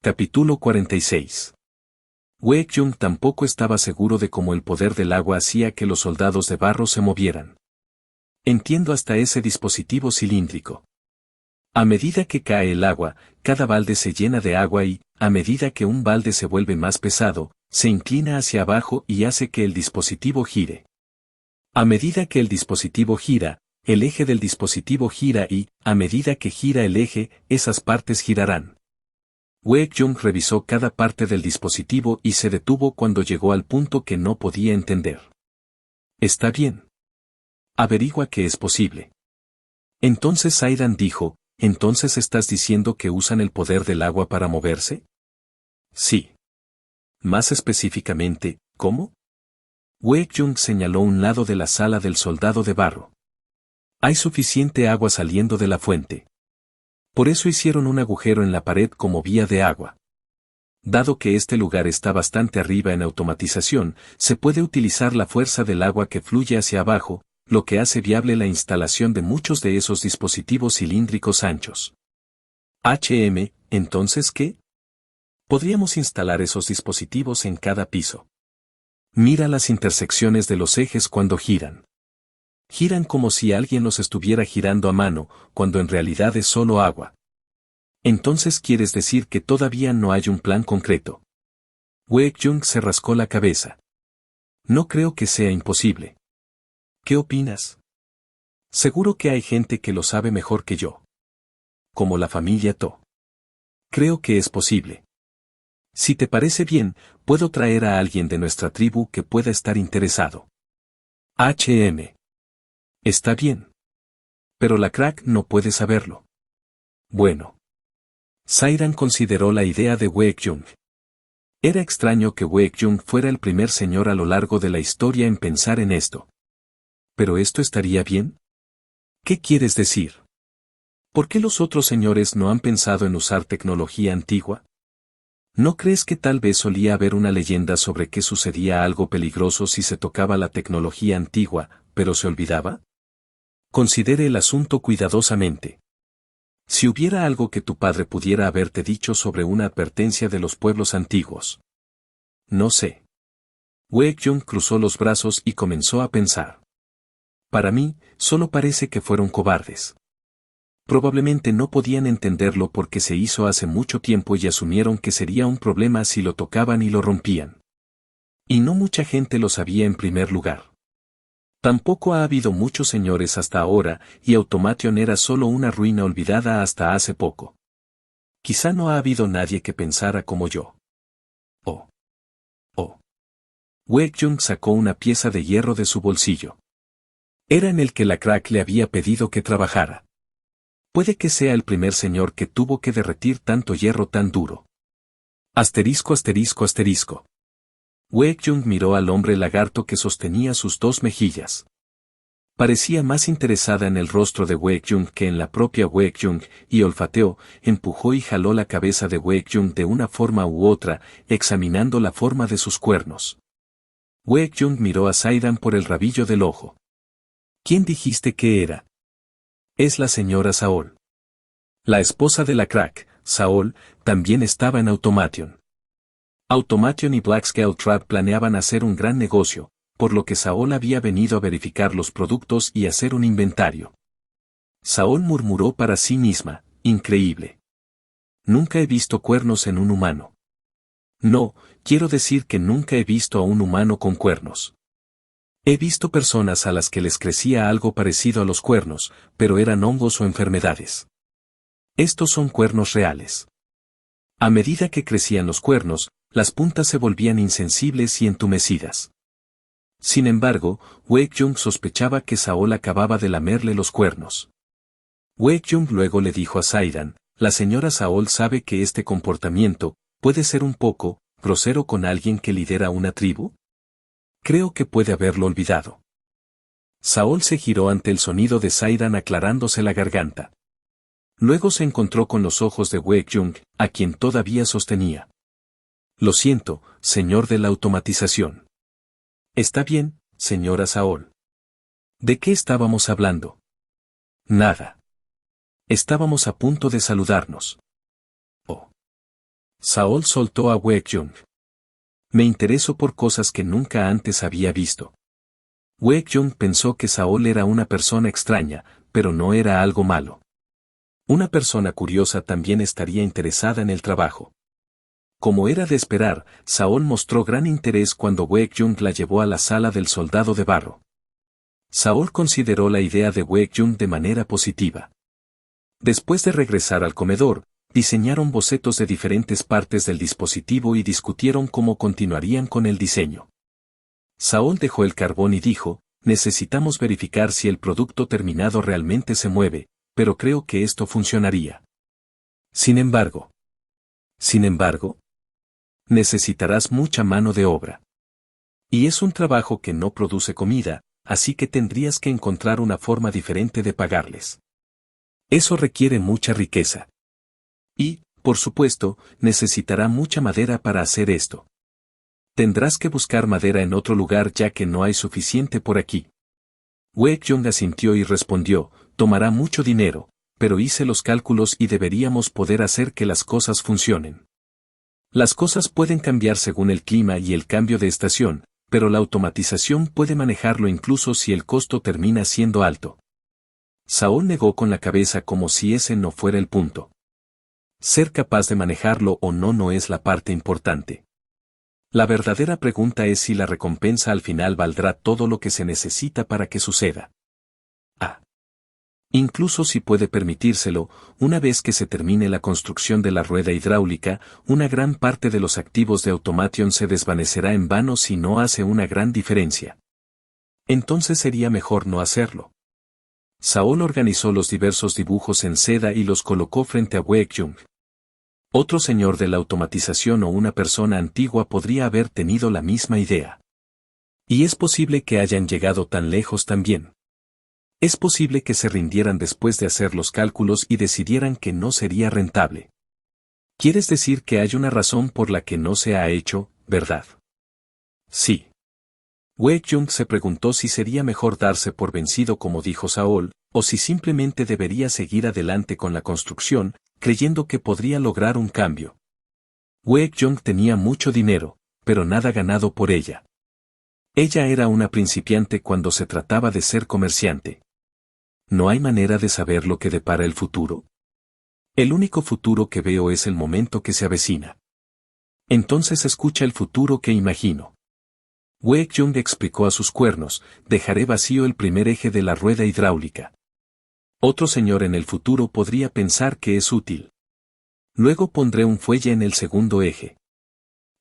Capítulo 46. Waek-jung tampoco estaba seguro de cómo el poder del agua hacía que los soldados de barro se movieran. Entiendo hasta ese dispositivo cilíndrico. A medida que cae el agua, cada balde se llena de agua y, a medida que un balde se vuelve más pesado, se inclina hacia abajo y hace que el dispositivo gire. A medida que el dispositivo gira, el eje del dispositivo gira y, a medida que gira el eje, esas partes girarán. Waek-jung revisó cada parte del dispositivo y se detuvo cuando llegó al punto que no podía entender. Está bien. Averigua que es posible. Entonces Saidan dijo, ¿entonces estás diciendo que usan el poder del agua para moverse? Sí. Más específicamente, ¿cómo? Waek-jung señaló un lado de la sala del soldado de barro. Hay suficiente agua saliendo de la fuente. Por eso hicieron un agujero en la pared como vía de agua. Dado que este lugar está bastante arriba en automatización, se puede utilizar la fuerza del agua que fluye hacia abajo, lo que hace viable la instalación de muchos de esos dispositivos cilíndricos anchos. ¿Entonces qué? Podríamos instalar esos dispositivos en cada piso. Mira las intersecciones de los ejes cuando giran. Giran como si alguien los estuviera girando a mano, cuando en realidad es solo agua. Entonces quieres decir que todavía no hay un plan concreto. Waek-jung se rascó la cabeza. No creo que sea imposible. ¿Qué opinas? Seguro que hay gente que lo sabe mejor que yo. Como la familia To. Creo que es posible. Si te parece bien, puedo traer a alguien de nuestra tribu que pueda estar interesado. Está bien. Pero la crack no puede saberlo. Bueno. Saidan consideró la idea de Waek-jung. Era extraño que Waek-jung fuera el primer señor a lo largo de la historia en pensar en esto. ¿Pero esto estaría bien? ¿Qué quieres decir? ¿Por qué los otros señores no han pensado en usar tecnología antigua? ¿No crees que tal vez solía haber una leyenda sobre que sucedía algo peligroso si se tocaba la tecnología antigua, pero se olvidaba? Considere el asunto cuidadosamente. Si hubiera algo que tu padre pudiera haberte dicho sobre una advertencia de los pueblos antiguos. No sé. Waek-jung cruzó los brazos y comenzó a pensar. Para mí, solo parece que fueron cobardes. Probablemente no podían entenderlo porque se hizo hace mucho tiempo y asumieron que sería un problema si lo tocaban y lo rompían. Y no mucha gente lo sabía en primer lugar. Tampoco ha habido muchos señores hasta ahora, y Automation era solo una ruina olvidada hasta hace poco. Quizá no ha habido nadie que pensara como yo. Oh. Waek-jung sacó una pieza de hierro de su bolsillo. Era en el que la crack le había pedido que trabajara. Puede que sea el primer señor que tuvo que derretir tanto hierro tan duro. ******. Waek-jung miró al hombre lagarto que sostenía sus dos mejillas. Parecía más interesada en el rostro de Waek-jung que en la propia Waek-jung, y olfateó, empujó y jaló la cabeza de Waek-jung de una forma u otra, examinando la forma de sus cuernos. Waek-jung miró a Saidan por el rabillo del ojo. ¿Quién dijiste que era? Es la señora Saol. La esposa de la crack, Saol, también estaba en Automation. Automation y Black Scale Trap planeaban hacer un gran negocio, por lo que Saol había venido a verificar los productos y hacer un inventario. Saol murmuró para sí misma, increíble. Nunca he visto cuernos en un humano. No, quiero decir que nunca he visto a un humano con cuernos. He visto personas a las que les crecía algo parecido a los cuernos, pero eran hongos o enfermedades. Estos son cuernos reales. A medida que crecían los cuernos, las puntas se volvían insensibles y entumecidas. Sin embargo, Waek-jung sospechaba que Saol acababa de lamerle los cuernos. Waek-jung luego le dijo a Saidan, la señora Saol sabe que este comportamiento puede ser un poco grosero con alguien que lidera una tribu. Creo que puede haberlo olvidado. Saol se giró ante el sonido de Saidan aclarándose la garganta. Luego se encontró con los ojos de Waek-jung, a quien todavía sostenía. Lo siento, señor de la automatización. Está bien, señora Saol. ¿De qué estábamos hablando? Nada. Estábamos a punto de saludarnos. Oh. Saul soltó a Baekhyun. Me intereso por cosas que nunca antes había visto. Baekhyun pensó que Saul era una persona extraña, pero no era algo malo. Una persona curiosa también estaría interesada en el trabajo. Como era de esperar, Saul mostró gran interés cuando Baekhyun la llevó a la sala del soldado de barro. Saul consideró la idea de Baekhyun de manera positiva. Después de regresar al comedor, diseñaron bocetos de diferentes partes del dispositivo y discutieron cómo continuarían con el diseño. Saul dejó el carbón y dijo, necesitamos verificar si el producto terminado realmente se mueve, pero creo que esto funcionaría. Sin embargo, necesitarás mucha mano de obra. Y es un trabajo que no produce comida, así que tendrías que encontrar una forma diferente de pagarles. Eso requiere mucha riqueza. Y, por supuesto, necesitará mucha madera para hacer esto. Tendrás que buscar madera en otro lugar ya que no hay suficiente por aquí. Baekhyun asintió y respondió, tomará mucho dinero, pero hice los cálculos y deberíamos poder hacer que las cosas funcionen. Las cosas pueden cambiar según el clima y el cambio de estación, pero la automatización puede manejarlo incluso si el costo termina siendo alto. Saul negó con la cabeza como si ese no fuera el punto. Ser capaz de manejarlo o no es la parte importante. La verdadera pregunta es si la recompensa al final valdrá todo lo que se necesita para que suceda. Incluso si puede permitírselo, una vez que se termine la construcción de la rueda hidráulica, una gran parte de los activos de Automation se desvanecerá en vano si no hace una gran diferencia. Entonces sería mejor no hacerlo. Saul organizó los diversos dibujos en seda y los colocó frente a Baekhyun. Otro señor de la automatización o una persona antigua podría haber tenido la misma idea. Y es posible que hayan llegado tan lejos también. Es posible que se rindieran después de hacer los cálculos y decidieran que no sería rentable. ¿Quieres decir que hay una razón por la que no se ha hecho, verdad? Sí. Baekhyun se preguntó si sería mejor darse por vencido como dijo Saul, o si simplemente debería seguir adelante con la construcción, creyendo que podría lograr un cambio. Baekhyun tenía mucho dinero, pero nada ganado por ella. Ella era una principiante cuando se trataba de ser comerciante. ¿No hay manera de saber lo que depara el futuro? El único futuro que veo es el momento que se avecina. Entonces escucha el futuro que imagino. Baekhyun explicó a sus cuernos, dejaré vacío el primer eje de la rueda hidráulica. Otro señor en el futuro podría pensar que es útil. Luego pondré un fuelle en el segundo eje.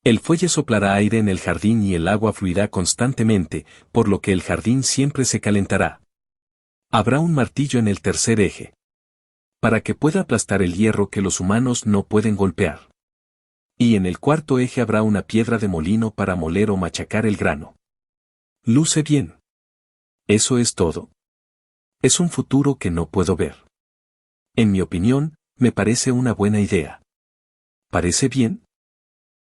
El fuelle soplará aire en el jardín y el agua fluirá constantemente, por lo que el jardín siempre se calentará. Habrá un martillo en el tercer eje. Para que pueda aplastar el hierro que los humanos no pueden golpear. Y en el cuarto eje habrá una piedra de molino para moler o machacar el grano. Luce bien. ¿Eso es todo? Es un futuro que no puedo ver. En mi opinión, me parece una buena idea. ¿Parece bien?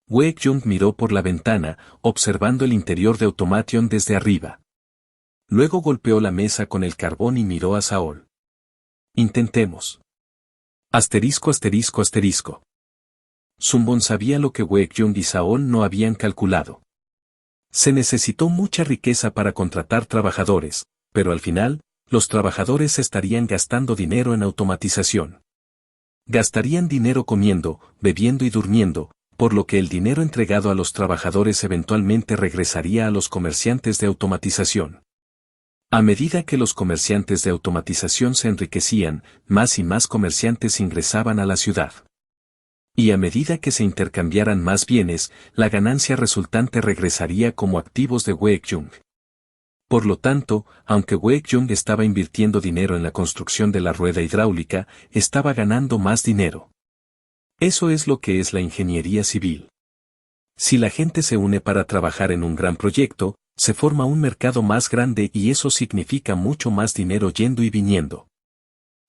Baekhyun miró por la ventana, observando el interior de Automation desde arriba. Luego golpeó la mesa con el carbón y miró a Saul. Intentemos. Asterisco asterisco asterisco. Sunbon sabía lo que Baekhyun y Saul no habían calculado. Se necesitó mucha riqueza para contratar trabajadores, pero al final, los trabajadores estarían gastando dinero en automatización. Gastarían dinero comiendo, bebiendo y durmiendo, por lo que el dinero entregado a los trabajadores eventualmente regresaría a los comerciantes de automatización. A medida que los comerciantes de automatización se enriquecían, más y más comerciantes ingresaban a la ciudad. Y a medida que se intercambiaran más bienes, la ganancia resultante regresaría como activos de Baekhyun. Por lo tanto, aunque Baekhyun estaba invirtiendo dinero en la construcción de la rueda hidráulica, estaba ganando más dinero. Eso es lo que es la ingeniería civil. Si la gente se une para trabajar en un gran proyecto, se forma un mercado más grande y eso significa mucho más dinero yendo y viniendo.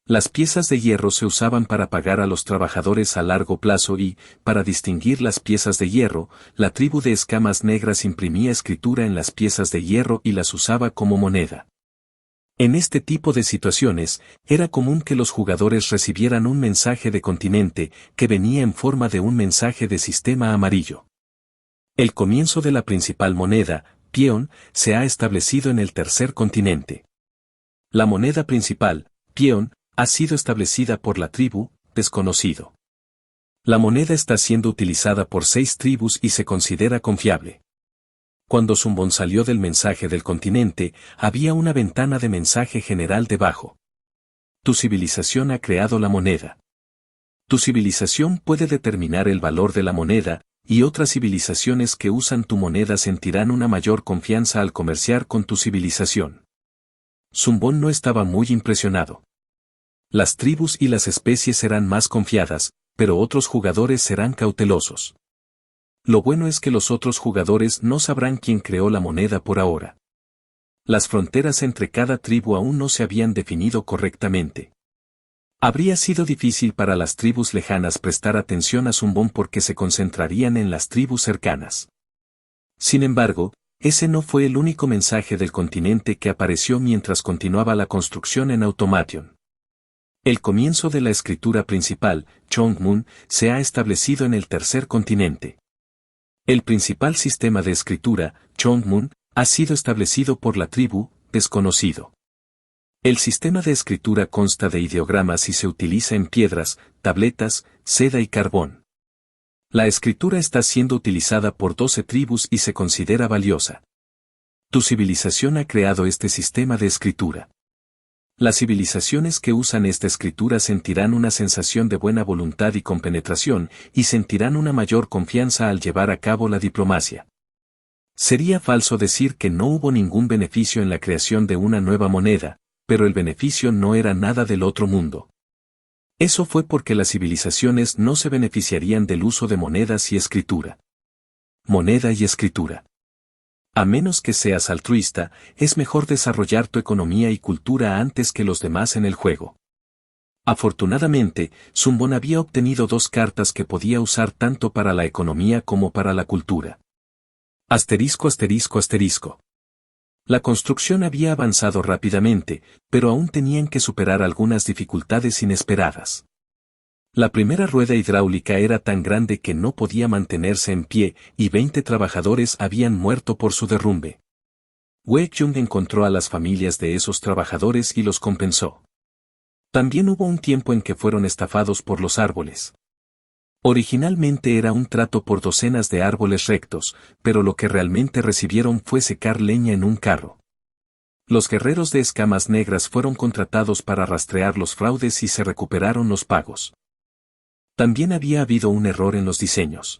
Las piezas de hierro se usaban para pagar a los trabajadores a largo plazo y, para distinguir las piezas de hierro, la tribu de escamas negras imprimía escritura en las piezas de hierro y las usaba como moneda. En este tipo de situaciones, era común que los jugadores recibieran un mensaje de continente que venía en forma de un mensaje de sistema amarillo. El comienzo de la principal moneda, peón, se ha establecido en el tercer continente. La moneda principal, peón, ha sido establecida por la tribu, desconocido. La moneda está siendo utilizada por 6 tribus y se considera confiable. Cuando Zumbón salió del mensaje del continente, había una ventana de mensaje general debajo. Tu civilización ha creado la moneda. Tu civilización puede determinar el valor de la moneda, y otras civilizaciones que usan tu moneda sentirán una mayor confianza al comerciar con tu civilización. Zumbón no estaba muy impresionado. Las tribus y las especies serán más confiadas, pero otros jugadores serán cautelosos. Lo bueno es que los otros jugadores no sabrán quién creó la moneda por ahora. Las fronteras entre cada tribu aún no se habían definido correctamente. Habría sido difícil para las tribus lejanas prestar atención a Zumbón porque se concentrarían en las tribus cercanas. Sin embargo, ese no fue el único mensaje del continente que apareció mientras continuaba la construcción en Automation. El comienzo de la escritura principal, Chongmun, se ha establecido en el tercer continente. El principal sistema de escritura, Chongmun, ha sido establecido por la tribu, desconocido. El sistema de escritura consta de ideogramas y se utiliza en piedras, tabletas, seda y carbón. La escritura está siendo utilizada por 12 tribus y se considera valiosa. Tu civilización ha creado este sistema de escritura. Las civilizaciones que usan esta escritura sentirán una sensación de buena voluntad y compenetración, y sentirán una mayor confianza al llevar a cabo la diplomacia. Sería falso decir que no hubo ningún beneficio en la creación de una nueva moneda, pero el beneficio no era nada del otro mundo. Eso fue porque las civilizaciones no se beneficiarían del uso de monedas y escritura. Moneda y escritura. A menos que seas altruista, es mejor desarrollar tu economía y cultura antes que los demás en el juego. Afortunadamente, Zumbón había obtenido 2 cartas que podía usar tanto para la economía como para la cultura. Asterisco asterisco asterisco. La construcción había avanzado rápidamente, pero aún tenían que superar algunas dificultades inesperadas. La primera rueda hidráulica era tan grande que no podía mantenerse en pie, y 20 trabajadores habían muerto por su derrumbe. Wekyung encontró a las familias de esos trabajadores y los compensó. También hubo un tiempo en que fueron estafados por los árboles. Originalmente era un trato por docenas de árboles rectos, pero lo que realmente recibieron fue secar leña en un carro. Los guerreros de escamas negras fueron contratados para rastrear los fraudes y se recuperaron los pagos. También había habido un error en los diseños.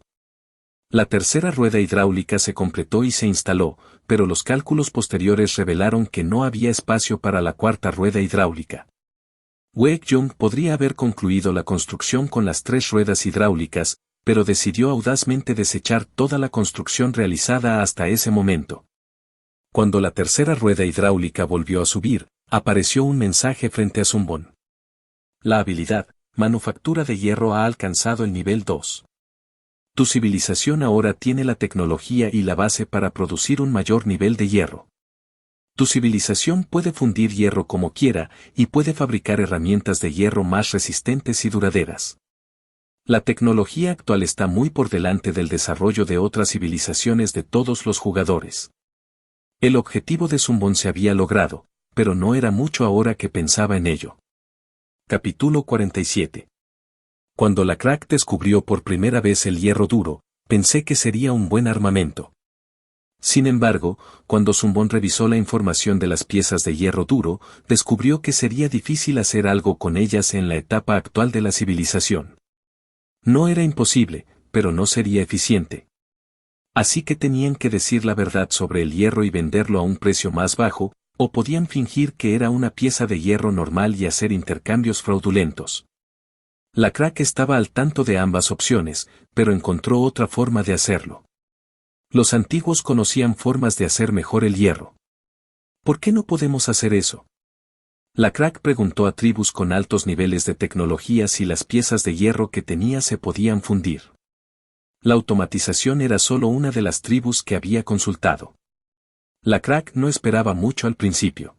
La tercera rueda hidráulica se completó y se instaló, pero los cálculos posteriores revelaron que no había espacio para la cuarta rueda hidráulica. Wekyung podría haber concluido la construcción con las 3 ruedas hidráulicas, pero decidió audazmente desechar toda la construcción realizada hasta ese momento. Cuando la tercera rueda hidráulica volvió a subir, apareció un mensaje frente a Zumbón. La habilidad, manufactura de hierro ha alcanzado el nivel 2. Tu civilización ahora tiene la tecnología y la base para producir un mayor nivel de hierro. Tu civilización puede fundir hierro como quiera y puede fabricar herramientas de hierro más resistentes y duraderas. La tecnología actual está muy por delante del desarrollo de otras civilizaciones de todos los jugadores. El objetivo de Zumbón se había logrado, pero no era mucho ahora que pensaba en ello. Capítulo 47. Cuando la Crack descubrió por primera vez el hierro duro, pensé que sería un buen armamento. Sin embargo, cuando Zumbón revisó la información de las piezas de hierro duro, descubrió que sería difícil hacer algo con ellas en la etapa actual de la civilización. No era imposible, pero no sería eficiente. Así que tenían que decir la verdad sobre el hierro y venderlo a un precio más bajo, o podían fingir que era una pieza de hierro normal y hacer intercambios fraudulentos. La Crack estaba al tanto de ambas opciones, pero encontró otra forma de hacerlo. Los antiguos conocían formas de hacer mejor el hierro. ¿Por qué no podemos hacer eso? La Crack preguntó a tribus con altos niveles de tecnología si las piezas de hierro que tenía se podían fundir. La automatización era solo una de las tribus que había consultado. La Crack no esperaba mucho al principio.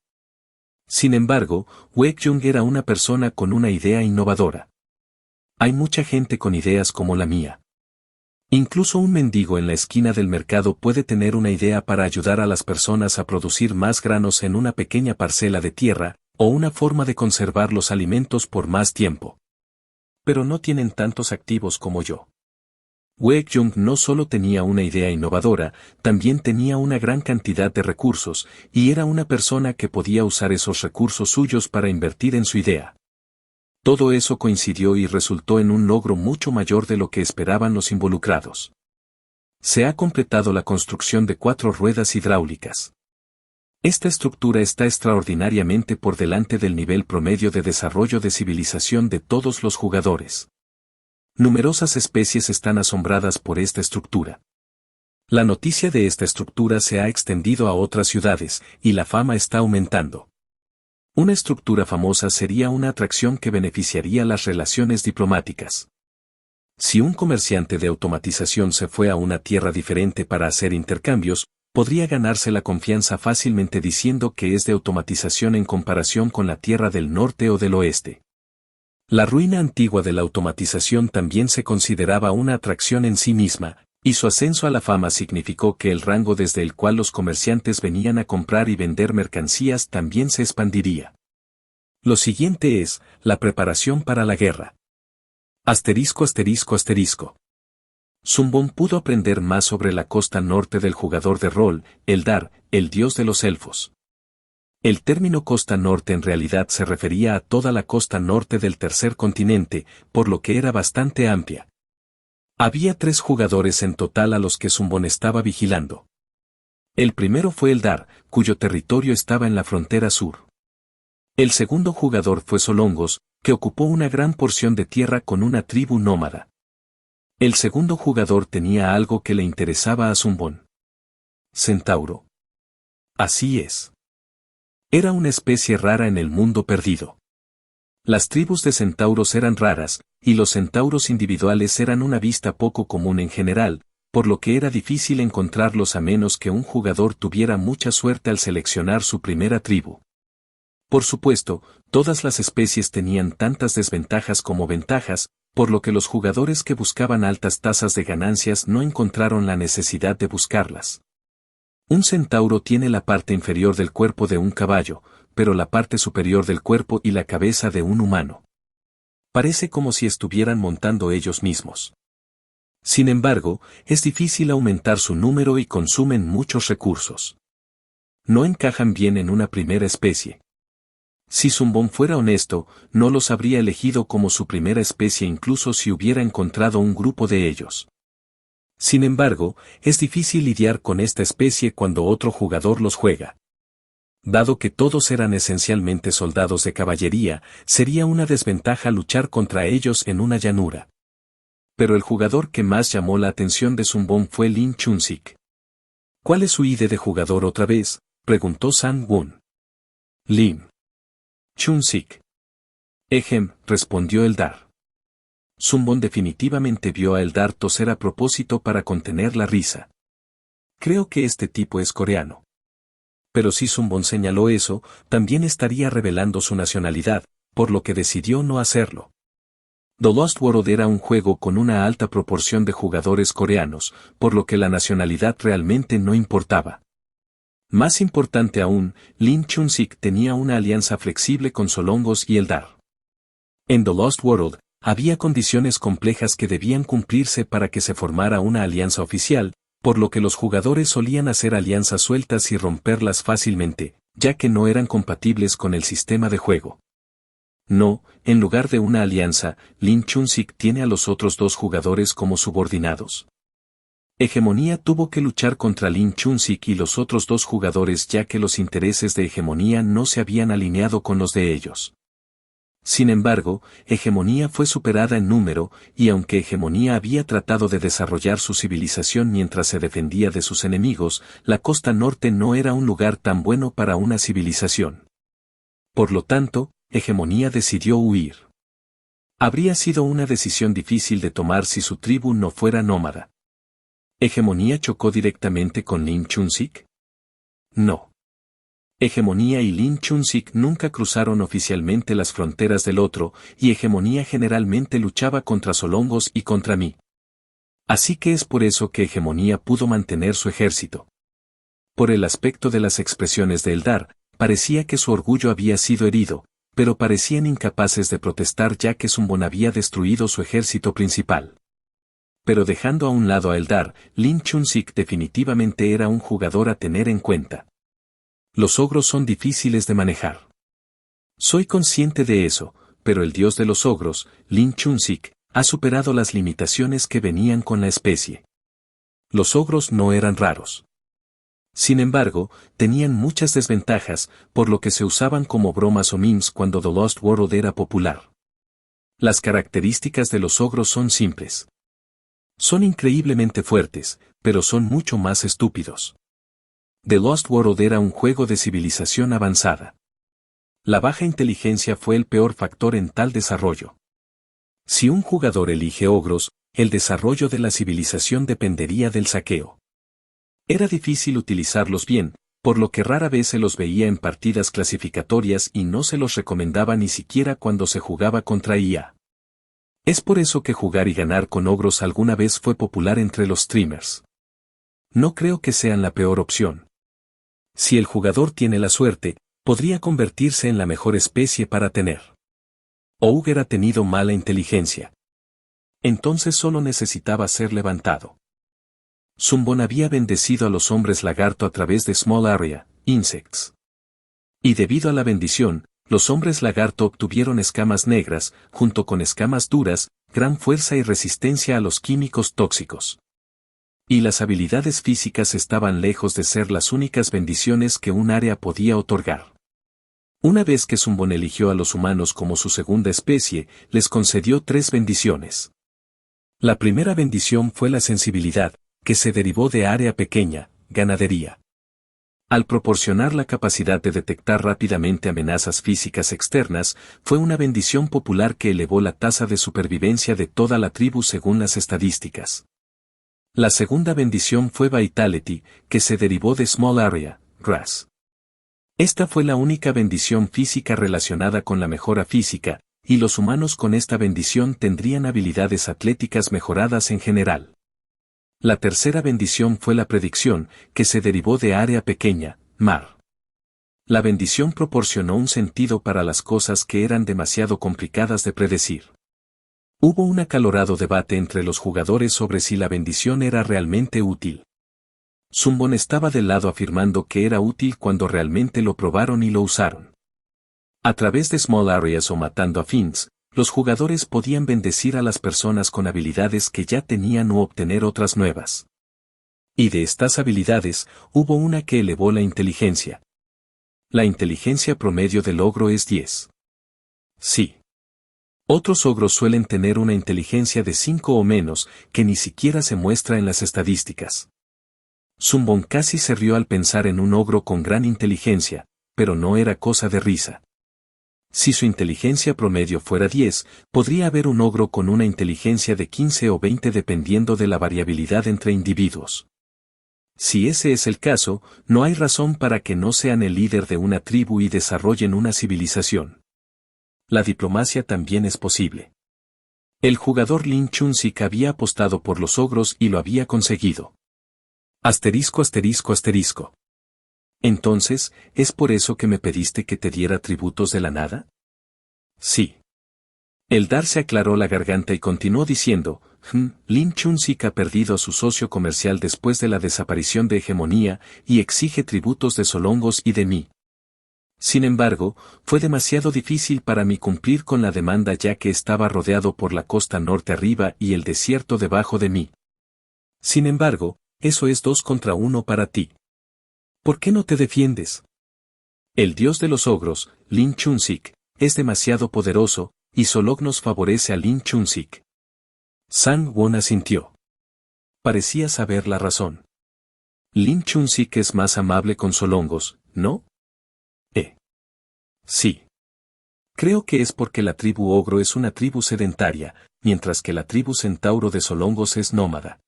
Sin embargo, Wei-Jung era una persona con una idea innovadora. Hay mucha gente con ideas como la mía. Incluso un mendigo en la esquina del mercado puede tener una idea para ayudar a las personas a producir más granos en una pequeña parcela de tierra, o una forma de conservar los alimentos por más tiempo. Pero no tienen tantos activos como yo. Wei-Jung no solo tenía una idea innovadora, también tenía una gran cantidad de recursos, y era una persona que podía usar esos recursos suyos para invertir en su idea. Todo eso coincidió y resultó en un logro mucho mayor de lo que esperaban los involucrados. Se ha completado la construcción de 4 ruedas hidráulicas. Esta estructura está extraordinariamente por delante del nivel promedio de desarrollo de civilización de todos los jugadores. Numerosas especies están asombradas por esta estructura. La noticia de esta estructura se ha extendido a otras ciudades, y la fama está aumentando. Una estructura famosa sería una atracción que beneficiaría las relaciones diplomáticas. Si un comerciante de automatización se fue a una tierra diferente para hacer intercambios, podría ganarse la confianza fácilmente diciendo que es de automatización en comparación con la tierra del norte o del oeste. La ruina antigua de la automatización también se consideraba una atracción en sí misma, y su ascenso a la fama significó que el rango desde el cual los comerciantes venían a comprar y vender mercancías también se expandiría. Lo siguiente es, la preparación para la guerra. Asterisco asterisco asterisco. Zumbón pudo aprender más sobre la costa norte del jugador de rol, Eldar, el dios de los elfos. El término costa norte en realidad se refería a toda la costa norte del tercer continente, por lo que era bastante amplia. Había 3 jugadores en total a los que Zumbón estaba vigilando. El primero fue Eldar, cuyo territorio estaba en la frontera sur. El segundo jugador fue Solongos, que ocupó una gran porción de tierra con una tribu nómada. El segundo jugador tenía algo que le interesaba a Zumbón. Centauro. Así es. Era una especie rara en el mundo perdido. Las tribus de centauros eran raras, y los centauros individuales eran una vista poco común en general, por lo que era difícil encontrarlos a menos que un jugador tuviera mucha suerte al seleccionar su primera tribu. Por supuesto, todas las especies tenían tantas desventajas como ventajas, por lo que los jugadores que buscaban altas tasas de ganancias no encontraron la necesidad de buscarlas. Un centauro tiene la parte inferior del cuerpo de un caballo, pero la parte superior del cuerpo y la cabeza de un humano. Parece como si estuvieran montando ellos mismos. Sin embargo, es difícil aumentar su número y consumen muchos recursos. No encajan bien en una primera especie. Si Zumbón fuera honesto, no los habría elegido como su primera especie incluso si hubiera encontrado un grupo de ellos. Sin embargo, es difícil lidiar con esta especie cuando otro jugador los juega. Dado que todos eran esencialmente soldados de caballería, sería una desventaja luchar contra ellos en una llanura. Pero el jugador que más llamó la atención de Zumbón fue Lin Chunsik. ¿Cuál es su ID de jugador otra vez?, preguntó Sang-won. Lin Chunsik. Respondió Eldar. Zumbón definitivamente vio a Eldar toser a propósito para contener la risa. Creo que este tipo es coreano. Pero si Zumbón señaló eso, también estaría revelando su nacionalidad, por lo que decidió no hacerlo. The Lost World era un juego con una alta proporción de jugadores coreanos, por lo que la nacionalidad realmente no importaba. Más importante aún, Lin Chunsik tenía una alianza flexible con Solongos y Eldar. En The Lost World, había condiciones complejas que debían cumplirse para que se formara una alianza oficial, por lo que los jugadores solían hacer alianzas sueltas y romperlas fácilmente, ya que no eran compatibles con el sistema de juego. No, en lugar de una alianza, Lin Chunsik tiene a los otros 2 jugadores como subordinados. Hegemonía tuvo que luchar contra Lin Chunsik y los otros 2 jugadores ya que los intereses de Hegemonía no se habían alineado con los de ellos. Sin embargo, Hegemonía fue superada en número, y aunque Hegemonía había tratado de desarrollar su civilización mientras se defendía de sus enemigos, la costa norte no era un lugar tan bueno para una civilización. Por lo tanto, Hegemonía decidió huir. Habría sido una decisión difícil de tomar si su tribu no fuera nómada. ¿Hegemonía chocó directamente con Lin Chunsik? No. Hegemonía y Lin Chun-sik nunca cruzaron oficialmente las fronteras del otro, y Hegemonía generalmente luchaba contra Solongos y contra mí. Así que es por eso que Hegemonía pudo mantener su ejército. Por el aspecto de las expresiones de Eldar, parecía que su orgullo había sido herido, pero parecían incapaces de protestar ya que Zumbon había destruido su ejército principal. Pero dejando a un lado a Eldar, Lin Chun-sik definitivamente era un jugador a tener en cuenta. Los ogros son difíciles de manejar. Soy consciente de eso, pero el dios de los ogros, Lin Chun-sik, ha superado las limitaciones que venían con la especie. Los ogros no eran raros. Sin embargo, tenían muchas desventajas, por lo que se usaban como bromas o memes cuando The Lost World era popular. Las características de los ogros son simples. Son increíblemente fuertes, pero son mucho más estúpidos. The Lost World era un juego de civilización avanzada. La baja inteligencia fue el peor factor en tal desarrollo. Si un jugador elige ogros, el desarrollo de la civilización dependería del saqueo. Era difícil utilizarlos bien, por lo que rara vez se los veía en partidas clasificatorias y no se los recomendaba ni siquiera cuando se jugaba contra IA. Es por eso que jugar y ganar con ogros alguna vez fue popular entre los streamers. No creo que sean la peor opción. Si el jugador tiene la suerte, podría convertirse en la mejor especie para tener. O hubiera tenido mala inteligencia. Entonces solo necesitaba ser levantado. Zumbon había bendecido a los hombres lagarto a través de Small Area, Insects. Y debido a la bendición, los hombres lagarto obtuvieron escamas negras, junto con escamas duras, gran fuerza y resistencia a los químicos tóxicos. Y las habilidades físicas estaban lejos de ser las únicas bendiciones que un área podía otorgar. Una vez que Zumbon eligió a los humanos como su segunda especie, les concedió 3 bendiciones. La primera bendición fue la sensibilidad, que se derivó de área pequeña, ganadería. Al proporcionar la capacidad de detectar rápidamente amenazas físicas externas, fue una bendición popular que elevó la tasa de supervivencia de toda la tribu según las estadísticas. La segunda bendición fue Vitality, que se derivó de Small Area, Grass. Esta fue la única bendición física relacionada con la mejora física, y los humanos con esta bendición tendrían habilidades atléticas mejoradas en general. La tercera bendición fue la predicción, que se derivó de área pequeña, mar. La bendición proporcionó un sentido para las cosas que eran demasiado complicadas de predecir. Hubo un acalorado debate entre los jugadores sobre si la bendición era realmente útil. Zumbon estaba del lado afirmando que era útil cuando realmente lo probaron y lo usaron. A través de Small Areas o matando a Fins, los jugadores podían bendecir a las personas con habilidades que ya tenían o obtener otras nuevas. Y de estas habilidades, hubo una que elevó la inteligencia. La inteligencia promedio del ogro es 10. Sí. Otros ogros suelen tener una inteligencia de 5 o menos, que ni siquiera se muestra en las estadísticas. Zumbon casi se rió al pensar en un ogro con gran inteligencia, pero no era cosa de risa. Si su inteligencia promedio fuera 10, podría haber un ogro con una inteligencia de 15 o 20 dependiendo de la variabilidad entre individuos. Si ese es el caso, no hay razón para que no sean el líder de una tribu y desarrollen una civilización. La diplomacia también es posible. El jugador Lin Chun-sik había apostado por los ogros y lo había conseguido. Asterisco asterisco asterisco. Entonces, ¿es por eso que me pediste que te diera tributos de la nada? Sí. Eldar se aclaró la garganta y continuó diciendo, Lin Chun-sik ha perdido a su socio comercial después de la desaparición de Hegemonía y exige tributos de Solongos y de mí. Sin embargo, fue demasiado difícil para mí cumplir con la demanda ya que estaba rodeado por la costa norte arriba y el desierto debajo de mí. Sin embargo, eso es 2 contra 1 para ti. ¿Por qué no te defiendes? El dios de los ogros, Lin Chun-sik, es demasiado poderoso, y Solognos favorece a Lin Chun-sik. Sang-won asintió. Parecía saber la razón. Lin Chun-sik es más amable con Solongos, ¿no? Sí. Creo que es porque la tribu ogro es una tribu sedentaria, mientras que la tribu centauro de Solongos es nómada.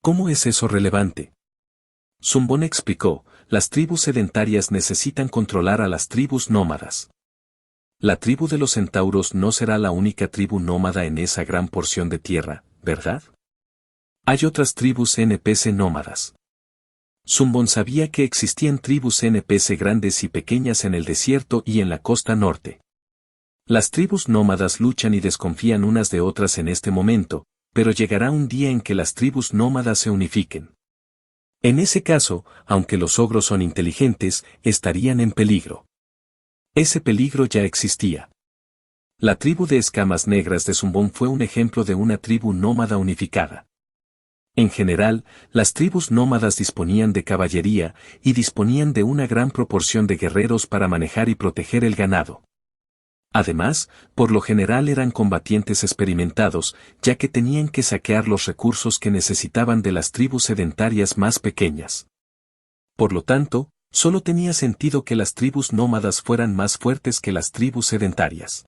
¿Cómo es eso relevante? Zumbon explicó, las tribus sedentarias necesitan controlar a las tribus nómadas. La tribu de los centauros no será la única tribu nómada en esa gran porción de tierra, ¿verdad? Hay otras tribus NPC nómadas. Zumbón sabía que existían tribus NPC grandes y pequeñas en el desierto y en la costa norte. Las tribus nómadas luchan y desconfían unas de otras en este momento, pero llegará un día en que las tribus nómadas se unifiquen. En ese caso, aunque los ogros son inteligentes, estarían en peligro. Ese peligro ya existía. La tribu de escamas negras de Zumbón fue un ejemplo de una tribu nómada unificada. En general, las tribus nómadas disponían de caballería y disponían de una gran proporción de guerreros para manejar y proteger el ganado. Además, por lo general eran combatientes experimentados, ya que tenían que saquear los recursos que necesitaban de las tribus sedentarias más pequeñas. Por lo tanto, solo tenía sentido que las tribus nómadas fueran más fuertes que las tribus sedentarias.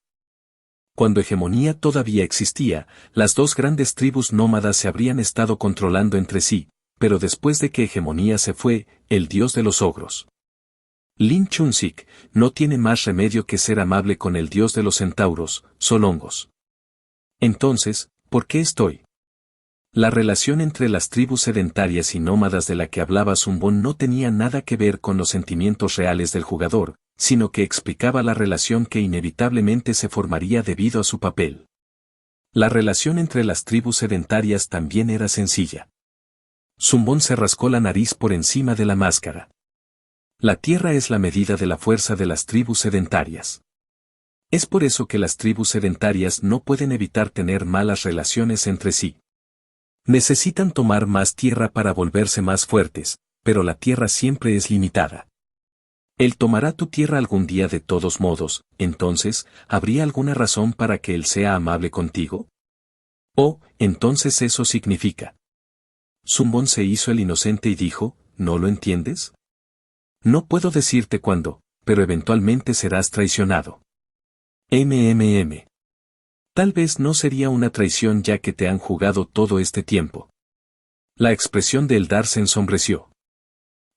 Cuando hegemonía todavía existía, las dos grandes tribus nómadas se habrían estado controlando entre sí, pero después de que hegemonía se fue, el dios de los ogros, Lin Chunsik, no tiene más remedio que ser amable con el dios de los centauros, Solongos. Entonces, ¿por qué estoy? La relación entre las tribus sedentarias y nómadas de la que hablaba Zumbón no tenía nada que ver con los sentimientos reales del jugador, sino que explicaba la relación que inevitablemente se formaría debido a su papel. La relación entre las tribus sedentarias también era sencilla. Zumbón se rascó la nariz por encima de la máscara. La tierra es la medida de la fuerza de las tribus sedentarias. Es por eso que las tribus sedentarias no pueden evitar tener malas relaciones entre sí. Necesitan tomar más tierra para volverse más fuertes, pero la tierra siempre es limitada. Él tomará tu tierra algún día de todos modos, entonces, ¿habría alguna razón para que él sea amable contigo? Oh, entonces eso significa. Zumbón se hizo el inocente y dijo, ¿no lo entiendes? No puedo decirte cuándo, pero eventualmente serás traicionado. Tal vez no sería una traición ya que te han jugado todo este tiempo. La expresión de Eldar se ensombreció.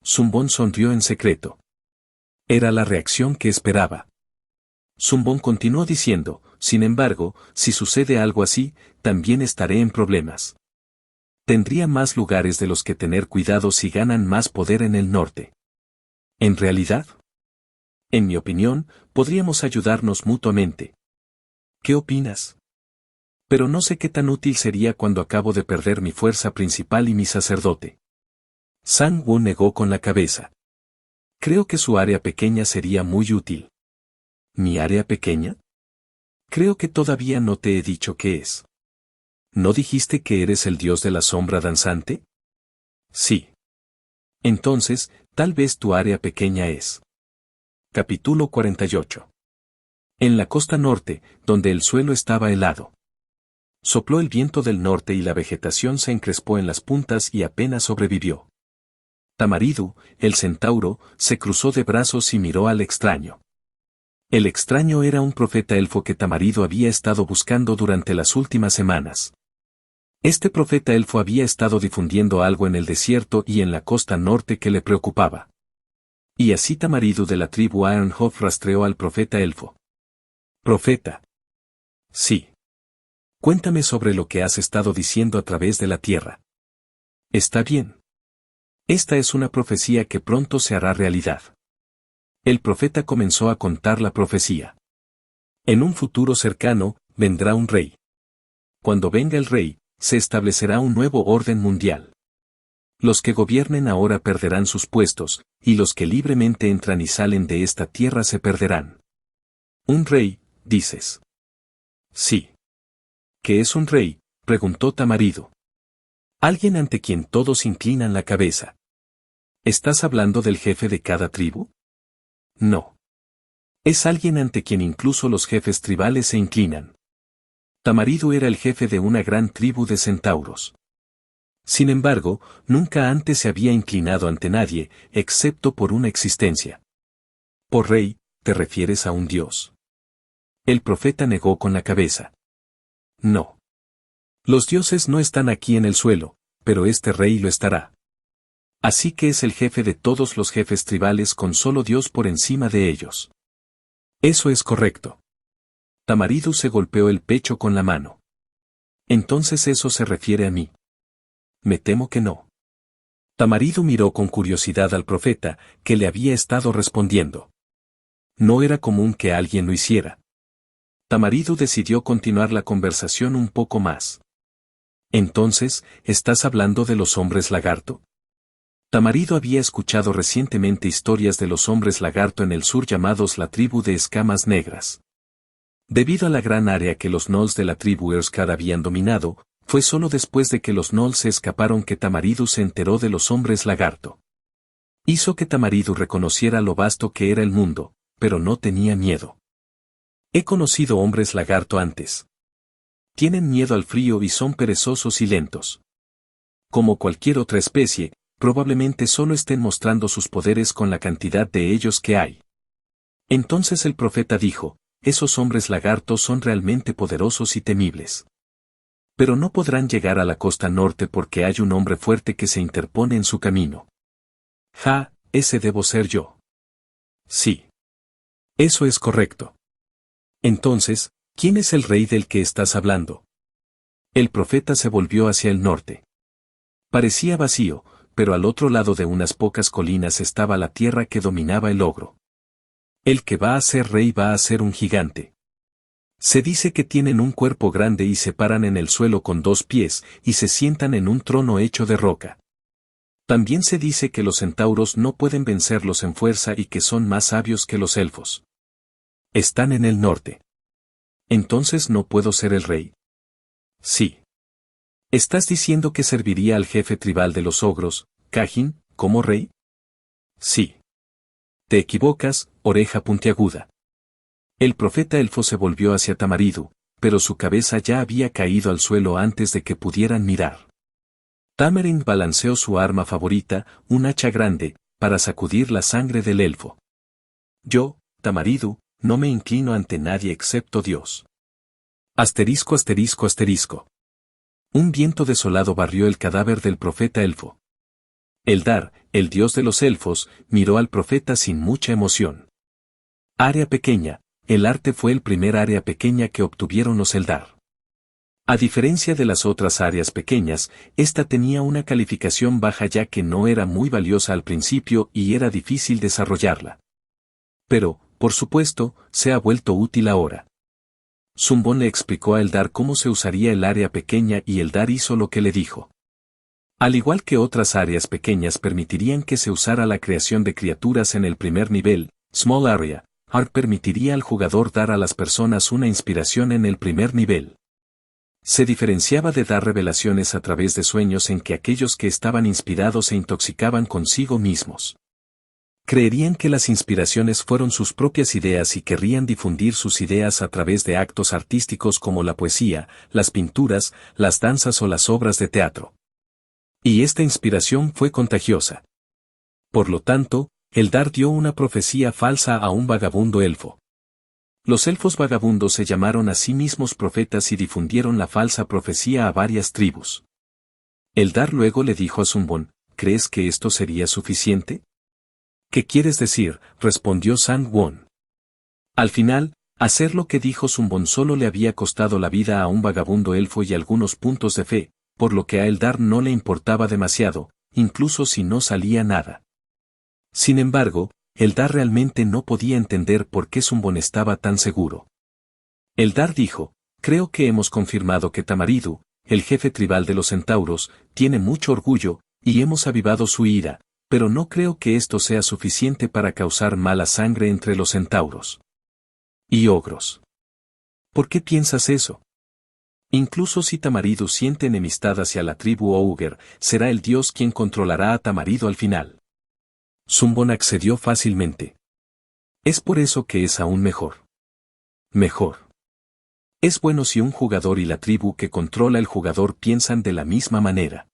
Zumbón sonrió en secreto. Era la reacción que esperaba. Zumbón continuó diciendo, sin embargo, si sucede algo así, también estaré en problemas. Tendría más lugares de los que tener cuidado si ganan más poder en el norte. ¿En realidad? En mi opinión, podríamos ayudarnos mutuamente. ¿Qué opinas? Pero no sé qué tan útil sería cuando acabo de perder mi fuerza principal y mi sacerdote. Sang-woo negó con la cabeza. Creo que su área pequeña sería muy útil. ¿Mi área pequeña? Creo que todavía no te he dicho qué es. ¿No dijiste que eres el dios de la sombra danzante? Sí. Entonces, tal vez tu área pequeña es. Capítulo 48. En la costa norte, donde el suelo estaba helado. Sopló el viento del norte y la vegetación se encrespó en las puntas y apenas sobrevivió. Tamaridu, el centauro, se cruzó de brazos y miró al extraño. El extraño era un profeta elfo que Tamaridu había estado buscando durante las últimas semanas. Este profeta elfo había estado difundiendo algo en el desierto y en la costa norte que le preocupaba. Y así Tamaridu de la tribu Ironhoof rastreó al profeta elfo. Profeta. Sí. Cuéntame sobre lo que has estado diciendo a través de la tierra. Está bien. Esta es una profecía que pronto se hará realidad. El profeta comenzó a contar la profecía. En un futuro cercano, vendrá un rey. Cuando venga el rey, se establecerá un nuevo orden mundial. Los que gobiernen ahora perderán sus puestos, y los que libremente entran y salen de esta tierra se perderán. ¿Un rey, dices? Sí. ¿Qué es un rey?, preguntó Tamaridu. Alguien ante quien todos inclinan la cabeza. ¿Estás hablando del jefe de cada tribu? No. Es alguien ante quien incluso los jefes tribales se inclinan. Tamaridu era el jefe de una gran tribu de centauros. Sin embargo, nunca antes se había inclinado ante nadie, excepto por una existencia. Por rey, ¿te refieres a un dios? El profeta negó con la cabeza. No. Los dioses no están aquí en el suelo, pero este rey lo estará. Así que es el jefe de todos los jefes tribales con solo Dios por encima de ellos. Eso es correcto. Tamaridu se golpeó el pecho con la mano. Entonces eso se refiere a mí. Me temo que no. Tamaridu miró con curiosidad al profeta, que le había estado respondiendo. No era común que alguien lo hiciera. Tamaridu decidió continuar la conversación un poco más. Entonces, ¿estás hablando de los hombres lagarto? Tamaridu había escuchado recientemente historias de los hombres lagarto en el sur llamados la tribu de escamas negras. Debido a la gran área que los Gnolls de la tribu Erskad habían dominado, fue solo después de que los Gnolls se escaparon que Tamaridu se enteró de los hombres lagarto. Hizo que Tamaridu reconociera lo vasto que era el mundo, pero no tenía miedo. He conocido hombres lagarto antes. Tienen miedo al frío y son perezosos y lentos. Como cualquier otra especie, probablemente solo estén mostrando sus poderes con la cantidad de ellos que hay. Entonces el profeta dijo, esos hombres lagartos son realmente poderosos y temibles. Pero no podrán llegar a la costa norte porque hay un hombre fuerte que se interpone en su camino. Ja, ese debo ser yo. Sí. Eso es correcto. Entonces, ¿quién es el rey del que estás hablando? El profeta se volvió hacia el norte. Parecía vacío, pero al otro lado de unas pocas colinas estaba la tierra que dominaba el ogro. El que va a ser rey va a ser un gigante. Se dice que tienen un cuerpo grande y se paran en el suelo con 2 pies y se sientan en un trono hecho de roca. También se dice que los centauros no pueden vencerlos en fuerza y que son más sabios que los elfos. Están en el norte. Entonces no puedo ser el rey. Sí. ¿Estás diciendo que serviría al jefe tribal de los ogros, Kajin, como rey? Sí. Te equivocas, oreja puntiaguda. El profeta elfo se volvió hacia Tamaridu, pero su cabeza ya había caído al suelo antes de que pudieran mirar. Tamarind balanceó su arma favorita, un hacha grande, para sacudir la sangre del elfo. Yo, Tamaridu, no me inclino ante nadie excepto Dios. Asterisco asterisco asterisco. Un viento desolado barrió el cadáver del profeta elfo. Eldar, el dios de los elfos, miró al profeta sin mucha emoción. Área pequeña, el arte fue el primer área pequeña que obtuvieron los Eldar. A diferencia de las otras áreas pequeñas, esta tenía una calificación baja ya que no era muy valiosa al principio y era difícil desarrollarla. Pero, por supuesto, se ha vuelto útil ahora. Zumbón le explicó a Eldar cómo se usaría el área pequeña y Eldar hizo lo que le dijo. Al igual que otras áreas pequeñas permitirían que se usara la creación de criaturas en el primer nivel, Small Area, Art permitiría al jugador dar a las personas una inspiración en el primer nivel. Se diferenciaba de dar revelaciones a través de sueños en que aquellos que estaban inspirados se intoxicaban consigo mismos. Creerían que las inspiraciones fueron sus propias ideas y querrían difundir sus ideas a través de actos artísticos como la poesía, las pinturas, las danzas o las obras de teatro. Y esta inspiración fue contagiosa. Por lo tanto, Eldar dio una profecía falsa a un vagabundo elfo. Los elfos vagabundos se llamaron a sí mismos profetas y difundieron la falsa profecía a varias tribus. Eldar luego le dijo a Zumbón, ¿crees que esto sería suficiente? ¿Qué quieres decir?, respondió Sangwon. Al final, hacer lo que dijo Zumbón solo le había costado la vida a un vagabundo elfo y algunos puntos de fe, por lo que a Eldar no le importaba demasiado, incluso si no salía nada. Sin embargo, Eldar realmente no podía entender por qué Zumbón estaba tan seguro. Eldar dijo, creo que hemos confirmado que Tamaridu, el jefe tribal de los centauros, tiene mucho orgullo, y hemos avivado su ira, pero no creo que esto sea suficiente para causar mala sangre entre los centauros y ogros. ¿Por qué piensas eso? Incluso si Tamaridu siente enemistad hacia la tribu Ouger, será el dios quien controlará a Tamaridu al final. Zumbón accedió fácilmente. Es por eso que es aún mejor. Mejor. Es bueno si un jugador y la tribu que controla el jugador piensan de la misma manera.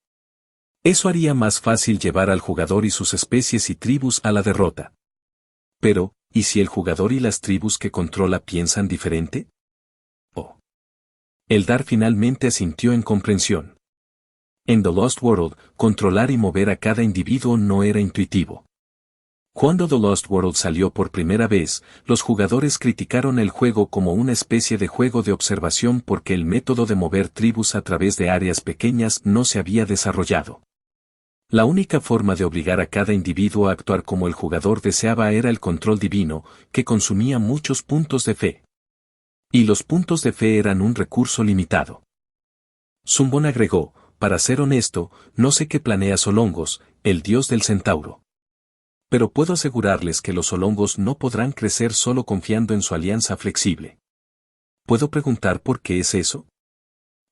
Eso haría más fácil llevar al jugador y sus especies y tribus a la derrota. Pero, ¿y si el jugador y las tribus que controla piensan diferente? Oh. Eldar finalmente asintió en comprensión. En The Lost World, controlar y mover a cada individuo no era intuitivo. Cuando The Lost World salió por primera vez, los jugadores criticaron el juego como una especie de juego de observación porque el método de mover tribus a través de áreas pequeñas no se había desarrollado. La única forma de obligar a cada individuo a actuar como el jugador deseaba era el control divino, que consumía muchos puntos de fe. Y los puntos de fe eran un recurso limitado. Zumbón agregó, para ser honesto, no sé qué planea Solongos, el dios del centauro. Pero puedo asegurarles que los solongos no podrán crecer solo confiando en su alianza flexible. ¿Puedo preguntar por qué es eso?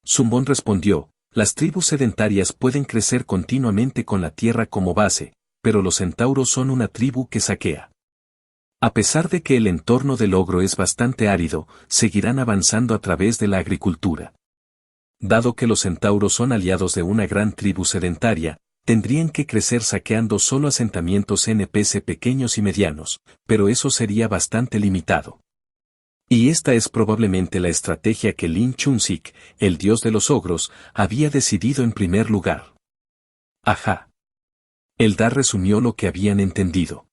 Zumbón respondió, las tribus sedentarias pueden crecer continuamente con la tierra como base, pero los centauros son una tribu que saquea. A pesar de que el entorno del ogro es bastante árido, seguirán avanzando a través de la agricultura. Dado que los centauros son aliados de una gran tribu sedentaria, tendrían que crecer saqueando solo asentamientos NPC pequeños y medianos, pero eso sería bastante limitado. Y esta es probablemente la estrategia que Lin Chunsik, el dios de los ogros, había decidido en primer lugar. Ajá. Eldar resumió lo que habían entendido.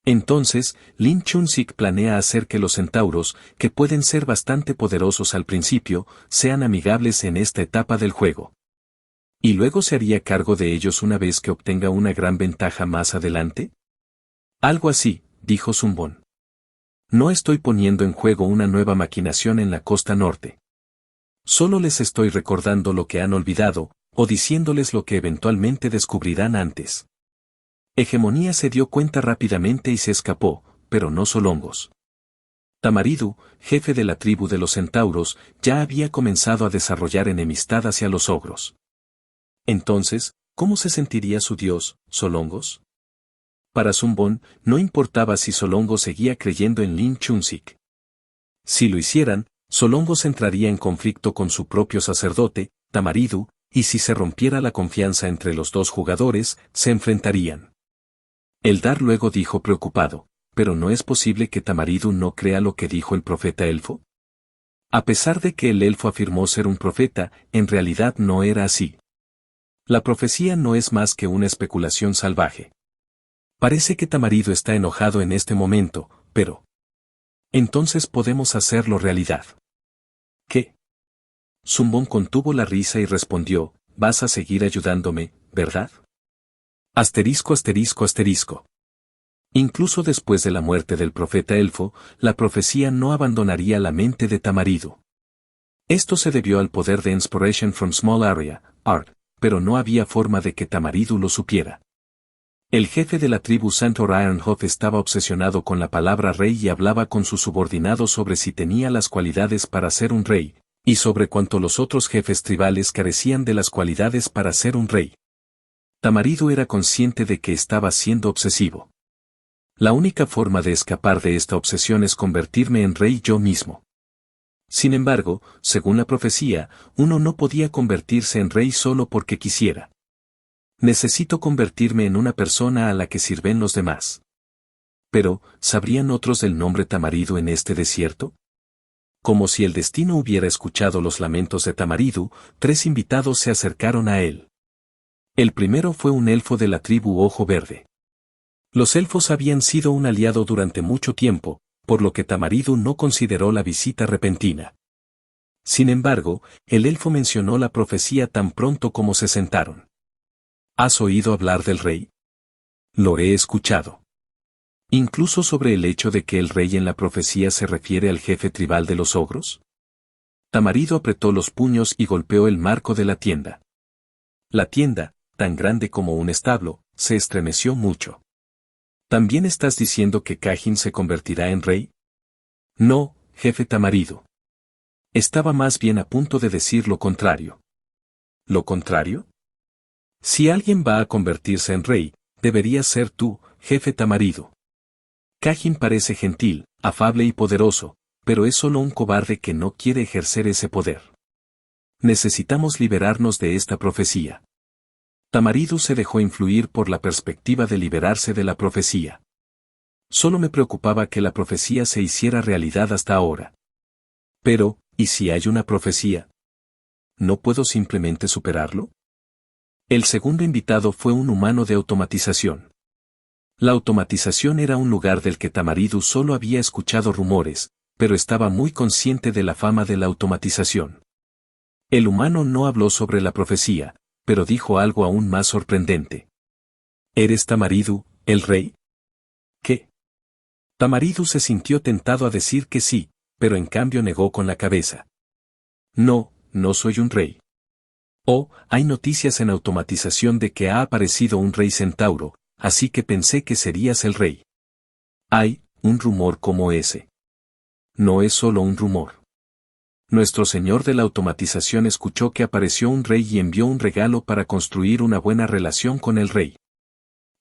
Entonces, Lin Chunsik planea hacer que los centauros, que pueden ser bastante poderosos al principio, sean amigables en esta etapa del juego. ¿Y luego se haría cargo de ellos una vez que obtenga una gran ventaja más adelante? Algo así, dijo Zumbón. No estoy poniendo en juego una nueva maquinación en la costa norte. Solo les estoy recordando lo que han olvidado, o diciéndoles lo que eventualmente descubrirán antes. Hegemonía se dio cuenta rápidamente y se escapó, pero no Solongos. Tamaridu, jefe de la tribu de los centauros, ya había comenzado a desarrollar enemistad hacia los ogros. Entonces, ¿cómo se sentiría su dios, Solongos? Para Zumbón, no importaba si Solongos seguía creyendo en Lin Chunsik. Si lo hicieran, Solongos entraría en conflicto con su propio sacerdote, Tamaridu, y si se rompiera la confianza entre los dos jugadores, se enfrentarían. Eldar luego dijo preocupado, ¿pero no es posible que Tamaridu no crea lo que dijo el profeta elfo? A pesar de que el elfo afirmó ser un profeta, en realidad no era así. La profecía no es más que una especulación salvaje. Parece que Tamaridu está enojado en este momento, pero... entonces podemos hacerlo realidad. ¿Qué? Zumbón contuvo la risa y respondió, vas a seguir ayudándome, ¿verdad? Asterisco asterisco asterisco. Incluso después de la muerte del profeta elfo, la profecía no abandonaría la mente de Tamaridu. Esto se debió al poder de Inspiration from Small Area, ART, pero no había forma de que Tamaridu lo supiera. El jefe de la tribu Santor Ironhoof estaba obsesionado con la palabra rey y hablaba con sus subordinados sobre si tenía las cualidades para ser un rey, y sobre cuánto los otros jefes tribales carecían de las cualidades para ser un rey. Tamaridu era consciente de que estaba siendo obsesivo. La única forma de escapar de esta obsesión es convertirme en rey yo mismo. Sin embargo, según la profecía, uno no podía convertirse en rey solo porque quisiera. Necesito convertirme en una persona a la que sirven los demás. Pero, ¿sabrían otros del nombre Tamaridu en este desierto? Como si el destino hubiera escuchado los lamentos de Tamaridu, 3 invitados se acercaron a él. El primero fue un elfo de la tribu Ojo Verde. Los elfos habían sido un aliado durante mucho tiempo, por lo que Tamaridu no consideró la visita repentina. Sin embargo, el elfo mencionó la profecía tan pronto como se sentaron. ¿Has oído hablar del rey? Lo he escuchado. Incluso sobre el hecho de que el rey en la profecía se refiere al jefe tribal de los ogros. Tamaridu apretó los puños y golpeó el marco de la tienda. La tienda, tan grande como un establo, se estremeció mucho. ¿También estás diciendo que Kajin se convertirá en rey? No, jefe Tamaridu. Estaba más bien a punto de decir lo contrario. ¿Lo contrario? Si alguien va a convertirse en rey, debería ser tú, jefe Tamaridu. Kajin parece gentil, afable y poderoso, pero es solo un cobarde que no quiere ejercer ese poder. Necesitamos liberarnos de esta profecía. Tamaridu se dejó influir por la perspectiva de liberarse de la profecía. Solo me preocupaba que la profecía se hiciera realidad hasta ahora. Pero, ¿y si hay una profecía? ¿No puedo simplemente superarlo? El segundo invitado fue un humano de automatización. La automatización era un lugar del que Tamaridu solo había escuchado rumores, pero estaba muy consciente de la fama de la automatización. El humano no habló sobre la profecía, pero dijo algo aún más sorprendente. ¿Eres Tamaridu, el rey? ¿Qué? Tamaridu se sintió tentado a decir que sí, pero en cambio negó con la cabeza. No, no soy un rey. Oh, hay noticias en automatización de que ha aparecido un rey centauro, así que pensé que serías el rey. Hay un rumor como ese. No es solo un rumor. Nuestro señor de la automatización escuchó que apareció un rey y envió un regalo para construir una buena relación con el rey.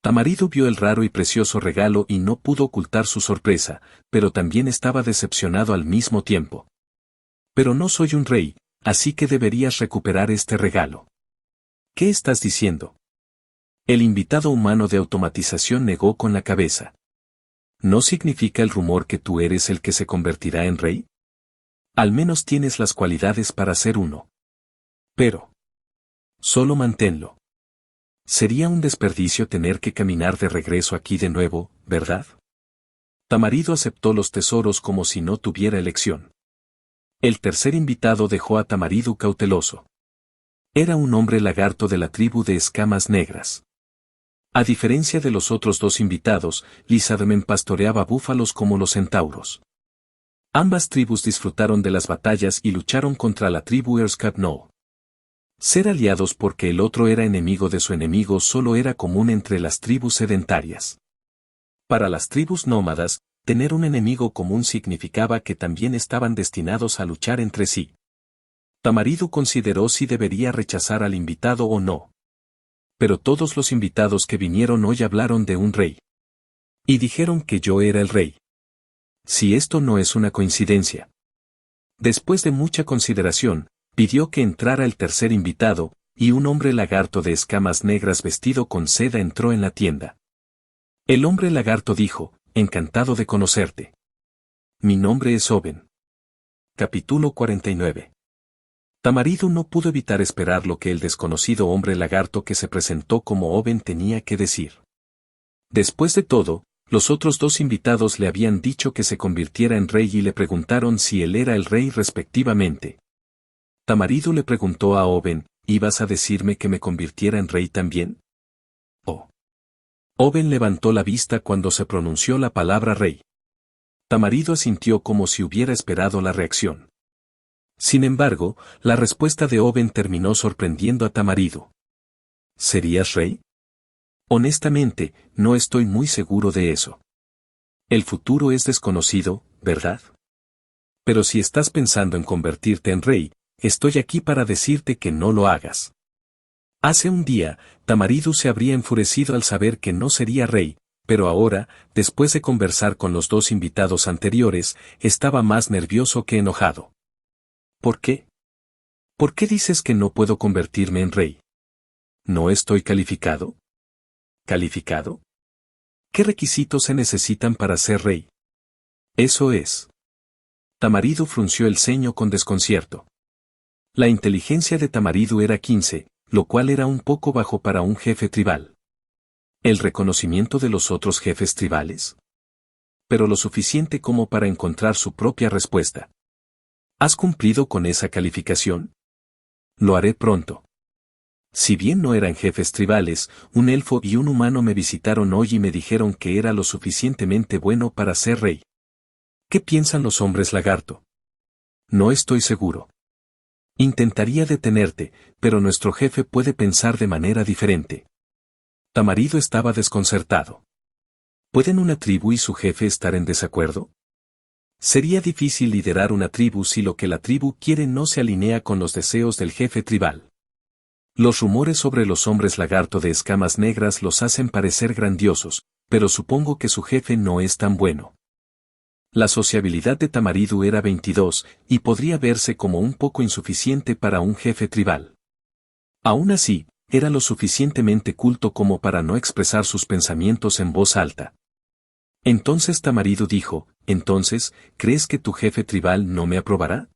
Tamaridu vio el raro y precioso regalo y no pudo ocultar su sorpresa, pero también estaba decepcionado al mismo tiempo. Pero no soy un rey, así que deberías recuperar este regalo. ¿Qué estás diciendo? El invitado humano de automatización negó con la cabeza. ¿No significa el rumor que tú eres el que se convertirá en rey? Al menos tienes las cualidades para ser uno. Pero solo manténlo. Sería un desperdicio tener que caminar de regreso aquí de nuevo, ¿verdad? Tamaridu aceptó los tesoros como si no tuviera elección. El tercer invitado dejó a Tamaridu cauteloso. Era un hombre lagarto de la tribu de escamas negras. A diferencia de los otros dos invitados, Lizardmen pastoreaba búfalos como los centauros. Ambas tribus disfrutaron de las batallas y lucharon contra la tribu Erskab-No. Ser aliados porque el otro era enemigo de su enemigo solo era común entre las tribus sedentarias. Para las tribus nómadas, tener un enemigo común significaba que también estaban destinados a luchar entre sí. Tamaridu consideró si debería rechazar al invitado o no. Pero todos los invitados que vinieron hoy hablaron de un rey. Y dijeron que yo era el rey. Si esto no es una coincidencia. Después de mucha consideración, pidió que entrara el tercer invitado, y un hombre lagarto de escamas negras vestido con seda entró en la tienda. El hombre lagarto dijo, encantado de conocerte. Mi nombre es Oben. Capítulo 49. Tamaridu no pudo evitar esperar lo que el desconocido hombre lagarto que se presentó como Oben tenía que decir. Después de todo, los otros dos invitados le habían dicho que se convirtiera en rey y le preguntaron si él era el rey respectivamente. Tamaridu le preguntó a Oben, ¿ibas a decirme que me convirtiera en rey también? Oh. Oben levantó la vista cuando se pronunció la palabra rey. Tamaridu asintió como si hubiera esperado la reacción. Sin embargo, la respuesta de Oben terminó sorprendiendo a Tamaridu. ¿Serías rey? Honestamente, no estoy muy seguro de eso. El futuro es desconocido, ¿verdad? Pero si estás pensando en convertirte en rey, estoy aquí para decirte que no lo hagas. Hace un día, Tamaridu se habría enfurecido al saber que no sería rey, pero ahora, después de conversar con los dos invitados anteriores, estaba más nervioso que enojado. ¿Por qué? ¿Por qué dices que no puedo convertirme en rey? ¿No estoy calificado? ¿Calificado? ¿Qué requisitos se necesitan para ser rey? Eso es. Tamaridu frunció el ceño con desconcierto. La inteligencia de Tamaridu era 15, lo cual era un poco bajo para un jefe tribal. ¿El reconocimiento de los otros jefes tribales? Pero lo suficiente como para encontrar su propia respuesta. ¿Has cumplido con esa calificación? Lo haré pronto. Si bien no eran jefes tribales, un elfo y un humano me visitaron hoy y me dijeron que era lo suficientemente bueno para ser rey. ¿Qué piensan los hombres lagarto? No estoy seguro. Intentaría detenerte, pero nuestro jefe puede pensar de manera diferente. Tamaridu estaba desconcertado. ¿Pueden una tribu y su jefe estar en desacuerdo? Sería difícil liderar una tribu si lo que la tribu quiere no se alinea con los deseos del jefe tribal. Los rumores sobre los hombres lagarto de escamas negras los hacen parecer grandiosos, pero supongo que su jefe no es tan bueno. La sociabilidad de Tamaridu era 22, y podría verse como un poco insuficiente para un jefe tribal. Aún así, era lo suficientemente culto como para no expresar sus pensamientos en voz alta. Entonces Tamaridu dijo, «Entonces, ¿crees que tu jefe tribal no me aprobará?»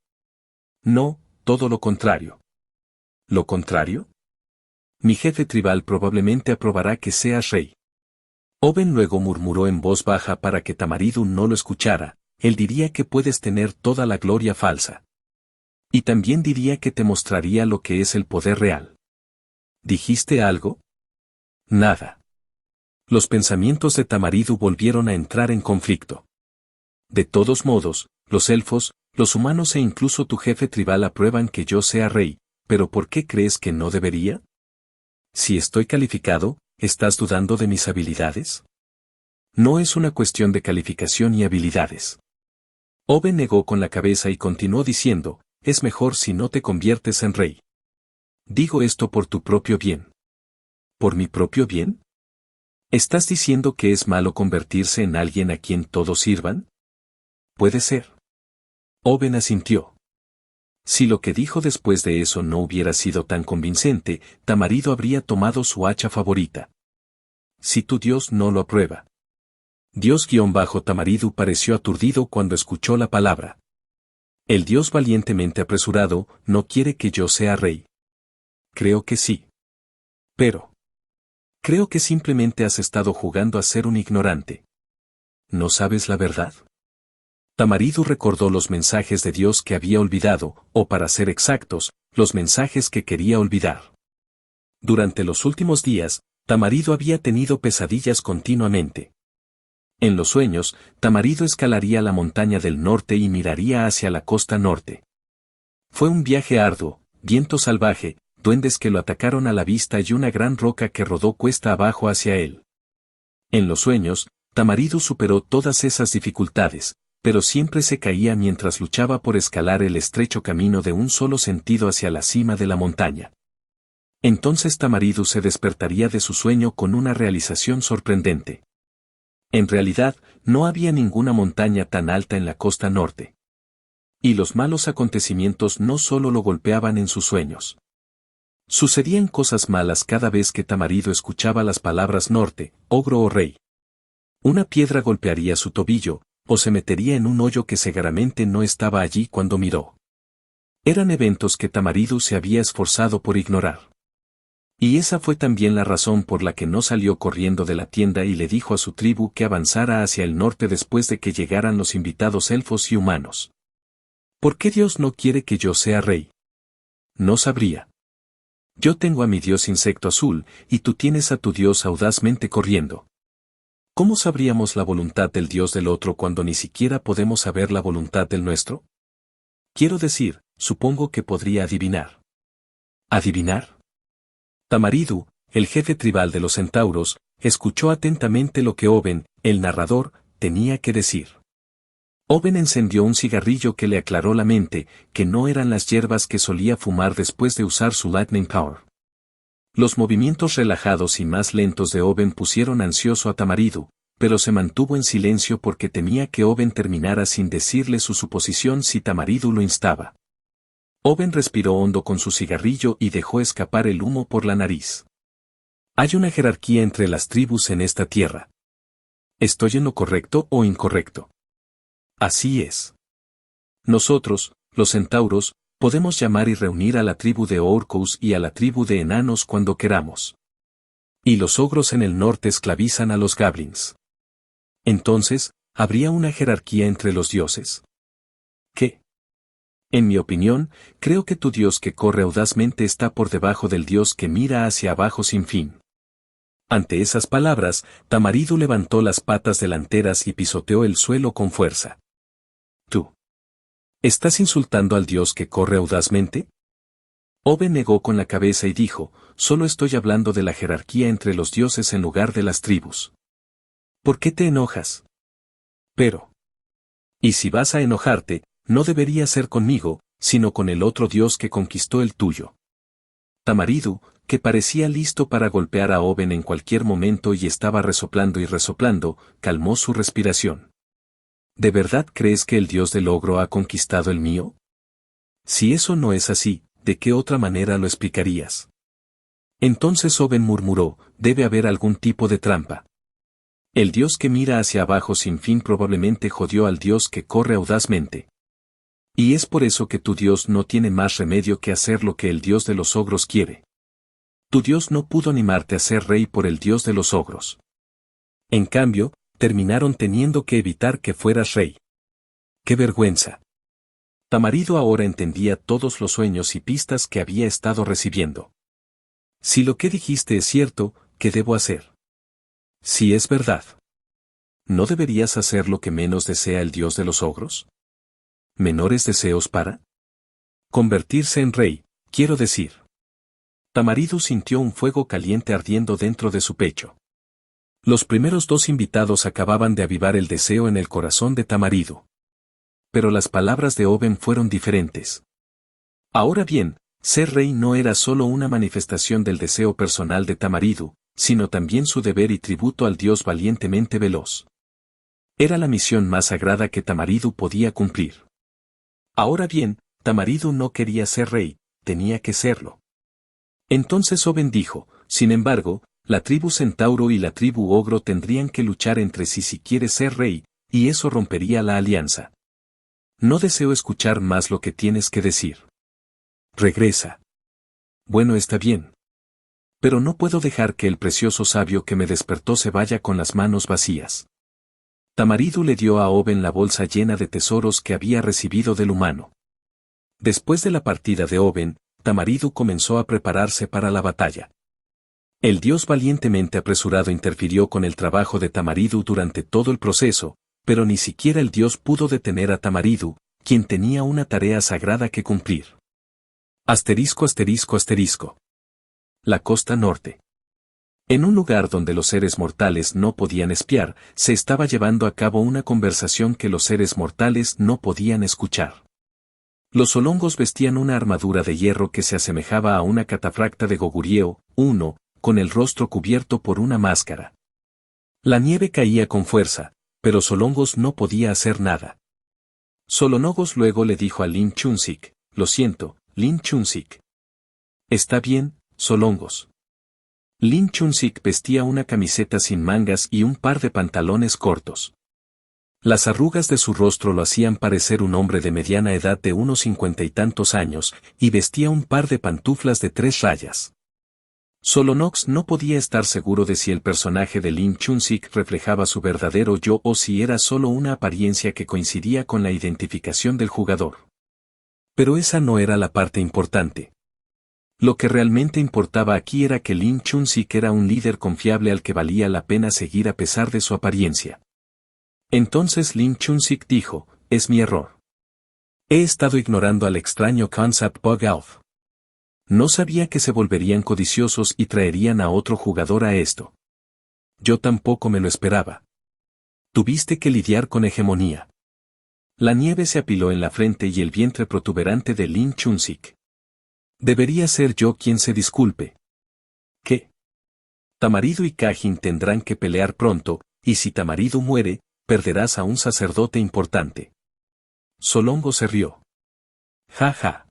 No, todo lo contrario. ¿Lo contrario? Mi jefe tribal probablemente aprobará que seas rey. Oben luego murmuró en voz baja para que Tamaridu no lo escuchara, él diría que puedes tener toda la gloria falsa. Y también diría que te mostraría lo que es el poder real. ¿Dijiste algo? Nada. Los pensamientos de Tamaridu volvieron a entrar en conflicto. De todos modos, los elfos, los humanos e incluso tu jefe tribal aprueban que yo sea rey, pero ¿por qué crees que no debería? Si estoy calificado, ¿estás dudando de mis habilidades? No es una cuestión de calificación y habilidades. Oben negó con la cabeza y continuó diciendo, es mejor si no te conviertes en rey. Digo esto por tu propio bien. ¿Por mi propio bien? ¿Estás diciendo que es malo convertirse en alguien a quien todos sirvan? Puede ser. Oben asintió. Si lo que dijo después de eso no hubiera sido tan convincente, Tamaridu habría tomado su hacha favorita. Si tu Dios no lo aprueba. Dios-Tamaridu pareció aturdido cuando escuchó la palabra. El Dios valientemente apresurado no quiere que yo sea rey. Creo que sí. Pero. Creo que simplemente has estado jugando a ser un ignorante. ¿No sabes la verdad? Tamaridu recordó los mensajes de Dios que había olvidado, o para ser exactos, los mensajes que quería olvidar. Durante los últimos días, Tamaridu había tenido pesadillas continuamente. En los sueños, Tamaridu escalaría la montaña del norte y miraría hacia la costa norte. Fue un viaje arduo, viento salvaje, duendes que lo atacaron a la vista y una gran roca que rodó cuesta abajo hacia él. En los sueños, Tamaridu superó todas esas dificultades, pero siempre se caía mientras luchaba por escalar el estrecho camino de un solo sentido hacia la cima de la montaña. Entonces Tamaridu se despertaría de su sueño con una realización sorprendente. En realidad, no había ninguna montaña tan alta en la costa norte. Y los malos acontecimientos no solo lo golpeaban en sus sueños. Sucedían cosas malas cada vez que Tamaridu escuchaba las palabras norte, ogro o rey. Una piedra golpearía su tobillo, o se metería en un hoyo que seguramente no estaba allí cuando miró. Eran eventos que Tamaridu se había esforzado por ignorar. Y esa fue también la razón por la que no salió corriendo de la tienda y le dijo a su tribu que avanzara hacia el norte después de que llegaran los invitados elfos y humanos. ¿Por qué Dios no quiere que yo sea rey? No sabría. Yo tengo a mi Dios insecto azul, y tú tienes a tu Dios audazmente corriendo. ¿Cómo sabríamos la voluntad del Dios del otro cuando ni siquiera podemos saber la voluntad del nuestro? Quiero decir, supongo que podría adivinar. ¿Adivinar? Tamaridu, el jefe tribal de los centauros, escuchó atentamente lo que Oben, el narrador, tenía que decir. Oben encendió un cigarrillo que le aclaró la mente, que no eran las hierbas que solía fumar después de usar su Lightning Power. Los movimientos relajados y más lentos de Oben pusieron ansioso a Tamaridu, pero se mantuvo en silencio porque temía que Oben terminara sin decirle su suposición si Tamaridu lo instaba. Oben respiró hondo con su cigarrillo y dejó escapar el humo por la nariz. Hay una jerarquía entre las tribus en esta tierra. ¿Estoy en lo correcto o incorrecto? Así es. Nosotros, los centauros, podemos llamar y reunir a la tribu de Orcos y a la tribu de enanos cuando queramos. Y los ogros en el norte esclavizan a los goblins. Entonces, ¿habría una jerarquía entre los dioses? ¿Qué? En mi opinión, creo que tu Dios que corre audazmente está por debajo del Dios que mira hacia abajo sin fin. Ante esas palabras, Tamaridu levantó las patas delanteras y pisoteó el suelo con fuerza. ¿Tú estás insultando al Dios que corre audazmente? Oben negó con la cabeza y dijo, solo estoy hablando de la jerarquía entre los dioses en lugar de las tribus. ¿Por qué te enojas? Pero. Y si vas a enojarte, no debería ser conmigo, sino con el otro Dios que conquistó el tuyo. Tamaridu, que parecía listo para golpear a Oben en cualquier momento y estaba resoplando y resoplando, calmó su respiración. ¿De verdad crees que el Dios del ogro ha conquistado el mío? Si eso no es así, ¿de qué otra manera lo explicarías? Entonces Oben murmuró, debe haber algún tipo de trampa. El Dios que mira hacia abajo sin fin probablemente jodió al Dios que corre audazmente. Y es por eso que tu Dios no tiene más remedio que hacer lo que el Dios de los ogros quiere. Tu Dios no pudo animarte a ser rey por el Dios de los ogros. En cambio, terminaron teniendo que evitar que fueras rey. ¡Qué vergüenza! Tamarido ahora entendía todos los sueños y pistas que había estado recibiendo. Si lo que dijiste es cierto, ¿qué debo hacer? Si es verdad, ¿no deberías hacer lo que menos desea el Dios de los ogros? ¿Menores deseos para? Convertirse en rey, quiero decir. Tamarido sintió un fuego caliente ardiendo dentro de su pecho. Los primeros dos invitados acababan de avivar el deseo en el corazón de Tamarido. Pero las palabras de Oben fueron diferentes. Ahora bien, ser rey no era solo una manifestación del deseo personal de Tamarido, sino también su deber y tributo al Dios valientemente veloz. Era la misión más sagrada que Tamarido podía cumplir. Ahora bien, Tamarido no quería ser rey, tenía que serlo. Entonces Oben dijo, sin embargo, la tribu Centauro y la tribu Ogro tendrían que luchar entre sí si quieres ser rey, y eso rompería la alianza. No deseo escuchar más lo que tienes que decir. Regresa. Bueno, está bien. Pero no puedo dejar que el precioso sabio que me despertó se vaya con las manos vacías. Tamarido le dio a Oben la bolsa llena de tesoros que había recibido del humano. Después de la partida de Oben, Tamarido comenzó a prepararse para la batalla. El dios valientemente apresurado interfirió con el trabajo de Tamarido durante todo el proceso, pero ni siquiera el dios pudo detener a Tamarido, quien tenía una tarea sagrada que cumplir. Asterisco asterisco asterisco. La costa norte. En un lugar donde los seres mortales no podían espiar, se estaba llevando a cabo una conversación que los seres mortales no podían escuchar. Los solongos vestían una armadura de hierro que se asemejaba a una catafracta de Gogurieo, uno, con el rostro cubierto por una máscara. La nieve caía con fuerza, pero Solongos no podía hacer nada. Solonogos luego le dijo a Lin Chunsik, lo siento, Lin Chunsik. Está bien, Solongos. Lin Chunsik vestía una camiseta sin mangas y un par de pantalones cortos. Las arrugas de su rostro lo hacían parecer un hombre de mediana edad de unos 50 y tantos años, y vestía un par de pantuflas de 3 rayas. Solonox no podía estar seguro de si el personaje de Lin Chunsik reflejaba su verdadero yo o si era solo una apariencia que coincidía con la identificación del jugador. Pero esa no era la parte importante. Lo que realmente importaba aquí era que Lin Chunsik era un líder confiable al que valía la pena seguir a pesar de su apariencia. Entonces Lin Chunsik dijo, es mi error. He estado ignorando al extraño Concept Bug Elf. No sabía que se volverían codiciosos y traerían a otro jugador a esto. Yo tampoco me lo esperaba. Tuviste que lidiar con hegemonía. La nieve se apiló en la frente y el vientre protuberante de Lin Chunsik. Debería ser yo quien se disculpe. ¿Qué? Tamarido y Kajin tendrán que pelear pronto, y si Tamarido muere, perderás a un sacerdote importante. Solongo se rió. Ja ja.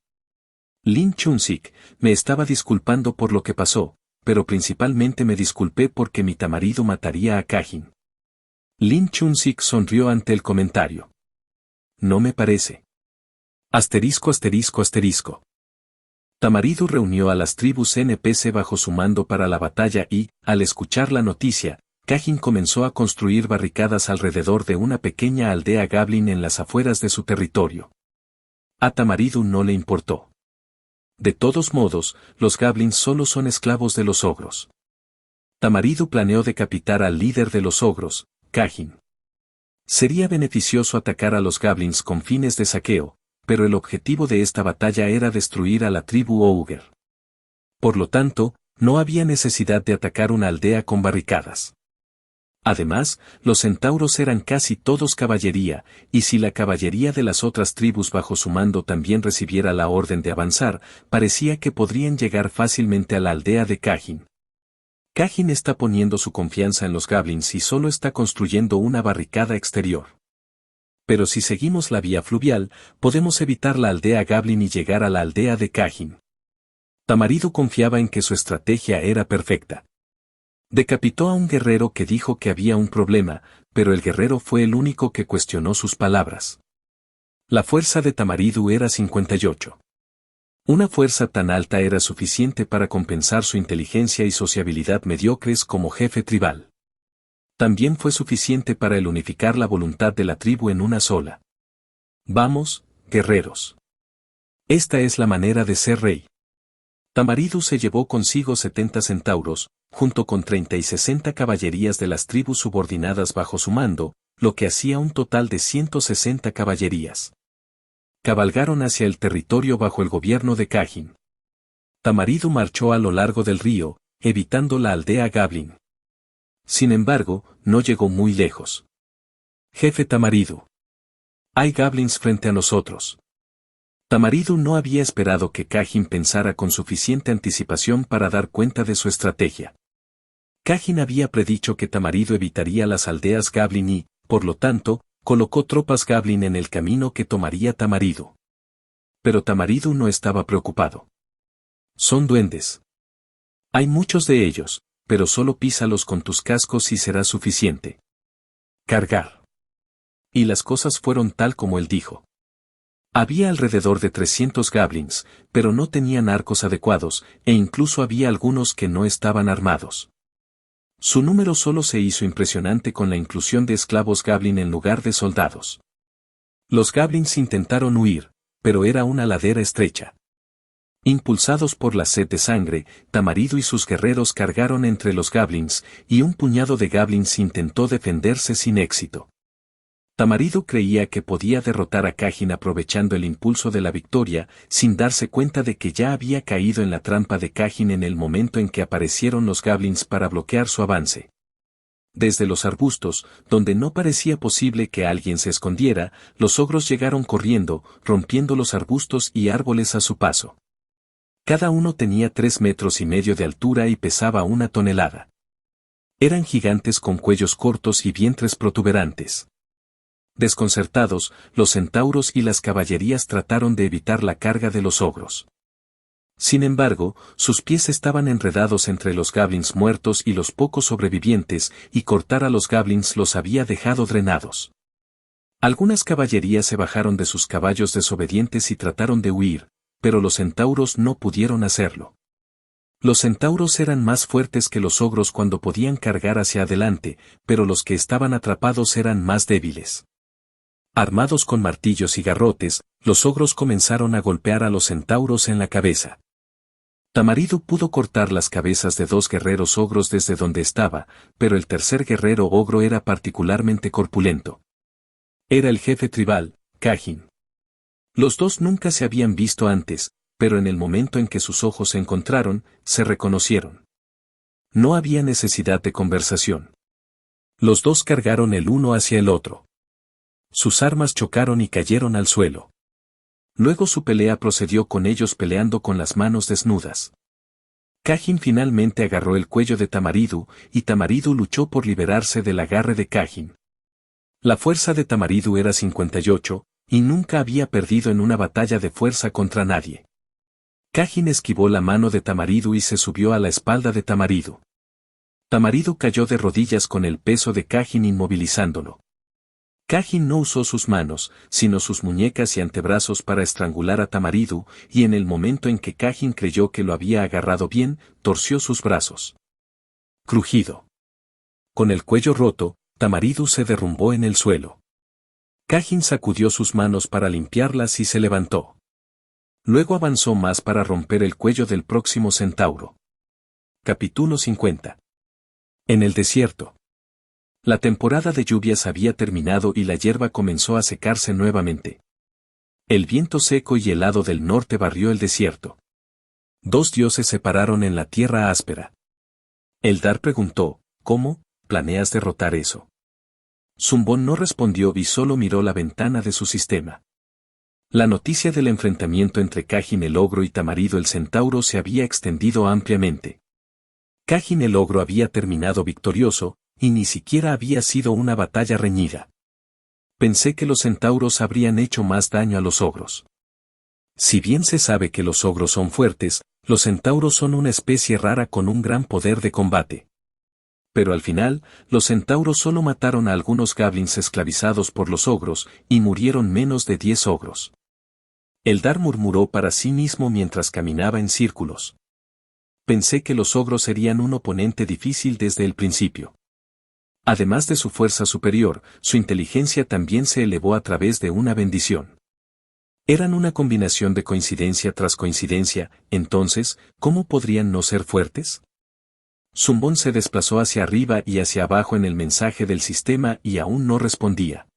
Lin Chunsik, me estaba disculpando por lo que pasó, pero principalmente me disculpé porque mi Tamarido mataría a Kajin. Lin Chunsik sonrió ante el comentario. No me parece. Asterisco asterisco asterisco. Tamarido reunió a las tribus NPC bajo su mando para la batalla y, al escuchar la noticia, Kajin comenzó a construir barricadas alrededor de una pequeña aldea Gablin en las afueras de su territorio. A Tamarido no le importó. De todos modos, los Gablins solo son esclavos de los ogros. Tamarido planeó decapitar al líder de los ogros, Kajin. Sería beneficioso atacar a los Gablins con fines de saqueo, pero el objetivo de esta batalla era destruir a la tribu Ogre. Por lo tanto, no había necesidad de atacar una aldea con barricadas. Además, los centauros eran casi todos caballería, y si la caballería de las otras tribus bajo su mando también recibiera la orden de avanzar, parecía que podrían llegar fácilmente a la aldea de Kajin. Kajin está poniendo su confianza en los Gablins y solo está construyendo una barricada exterior. Pero si seguimos la vía fluvial, podemos evitar la aldea Gablin y llegar a la aldea de Kajin. Tamarido confiaba en que su estrategia era perfecta. Decapitó a un guerrero que dijo que había un problema, pero el guerrero fue el único que cuestionó sus palabras. La fuerza de Tamarido era 58. Una fuerza tan alta era suficiente para compensar su inteligencia y sociabilidad mediocres como jefe tribal. También fue suficiente para el unificar la voluntad de la tribu en una sola. Vamos, guerreros. Esta es la manera de ser rey. Tamaridu se llevó consigo 70 centauros, junto con 30 y 60 caballerías de las tribus subordinadas bajo su mando, lo que hacía un total de 160 caballerías. Cabalgaron hacia el territorio bajo el gobierno de Cajin. Tamaridu marchó a lo largo del río, evitando la aldea Gablin. Sin embargo, no llegó muy lejos. Jefe Tamaridu. Hay Gablins frente a nosotros. Tamaridu no había esperado que Cajin pensara con suficiente anticipación para dar cuenta de su estrategia. Cajin había predicho que Tamaridu evitaría las aldeas Gablin y, por lo tanto, colocó tropas Gablin en el camino que tomaría Tamaridu. Pero Tamaridu no estaba preocupado. Son duendes. Hay muchos de ellos, pero solo písalos con tus cascos y será suficiente. Cargar. Y las cosas fueron tal como él dijo. Había alrededor de 300 Gablins, pero no tenían arcos adecuados, e incluso había algunos que no estaban armados. Su número solo se hizo impresionante con la inclusión de esclavos Gablin en lugar de soldados. Los Gablins intentaron huir, pero era una ladera estrecha. Impulsados por la sed de sangre, Tamaridu y sus guerreros cargaron entre los Gablins, y un puñado de Gablins intentó defenderse sin éxito. Tamaridu creía que podía derrotar a Cajin aprovechando el impulso de la victoria, sin darse cuenta de que ya había caído en la trampa de Cajin en el momento en que aparecieron los Gablins para bloquear su avance. Desde los arbustos, donde no parecía posible que alguien se escondiera, los ogros llegaron corriendo, rompiendo los arbustos y árboles a su paso. Cada uno tenía 3,5 metros de altura y pesaba 1 tonelada. Eran gigantes con cuellos cortos y vientres protuberantes. Desconcertados, los centauros y las caballerías trataron de evitar la carga de los ogros. Sin embargo, sus pies estaban enredados entre los Gablins muertos y los pocos sobrevivientes, y cortar a los Gablins los había dejado drenados. Algunas caballerías se bajaron de sus caballos desobedientes y trataron de huir, pero los centauros no pudieron hacerlo. Los centauros eran más fuertes que los ogros cuando podían cargar hacia adelante, pero los que estaban atrapados eran más débiles. Armados con martillos y garrotes, los ogros comenzaron a golpear a los centauros en la cabeza. Tamaridu pudo cortar las cabezas de 2 guerreros ogros desde donde estaba, pero el tercer guerrero ogro era particularmente corpulento. Era el jefe tribal, Cajin. Los dos nunca se habían visto antes, pero en el momento en que sus ojos se encontraron, se reconocieron. No había necesidad de conversación. Los dos cargaron el uno hacia el otro. Sus armas chocaron y cayeron al suelo. Luego su pelea procedió con ellos peleando con las manos desnudas. Cajin finalmente agarró el cuello de Tamaridu, y Tamaridu luchó por liberarse del agarre de Cajin. La fuerza de Tamaridu era 58, y nunca había perdido en una batalla de fuerza contra nadie. Cajin esquivó la mano de Tamaridu y se subió a la espalda de Tamaridu. Tamaridu cayó de rodillas con el peso de Cajin inmovilizándolo. Cajin no usó sus manos, sino sus muñecas y antebrazos para estrangular a Tamaridu, y en el momento en que Cajin creyó que lo había agarrado bien, torció sus brazos. Crujido. Con el cuello roto, Tamaridu se derrumbó en el suelo. Cajin sacudió sus manos para limpiarlas y se levantó. Luego avanzó más para romper el cuello del próximo centauro. Capítulo 50. En el desierto. La temporada de lluvias había terminado y la hierba comenzó a secarse nuevamente. El viento seco y helado del norte barrió el desierto. 2 dioses se pararon en la tierra áspera. Eldar preguntó, ¿cómo planeas derrotar eso? Zumbón no respondió y solo miró la ventana de su sistema. La noticia del enfrentamiento entre Cajin el ogro y Tamaridu el centauro se había extendido ampliamente. Cajin el ogro había terminado victorioso, y ni siquiera había sido una batalla reñida. Pensé que los centauros habrían hecho más daño a los ogros. Si bien se sabe que los ogros son fuertes, los centauros son una especie rara con un gran poder de combate. Pero al final, los centauros solo mataron a algunos Gablins esclavizados por los ogros, y murieron menos de 10 ogros. Eldar murmuró para sí mismo mientras caminaba en círculos. Pensé que los ogros serían un oponente difícil desde el principio. Además de su fuerza superior, su inteligencia también se elevó a través de una bendición. Eran una combinación de coincidencia tras coincidencia, entonces, ¿cómo podrían no ser fuertes? Zumbón se desplazó hacia arriba y hacia abajo en el mensaje del sistema y aún no respondía.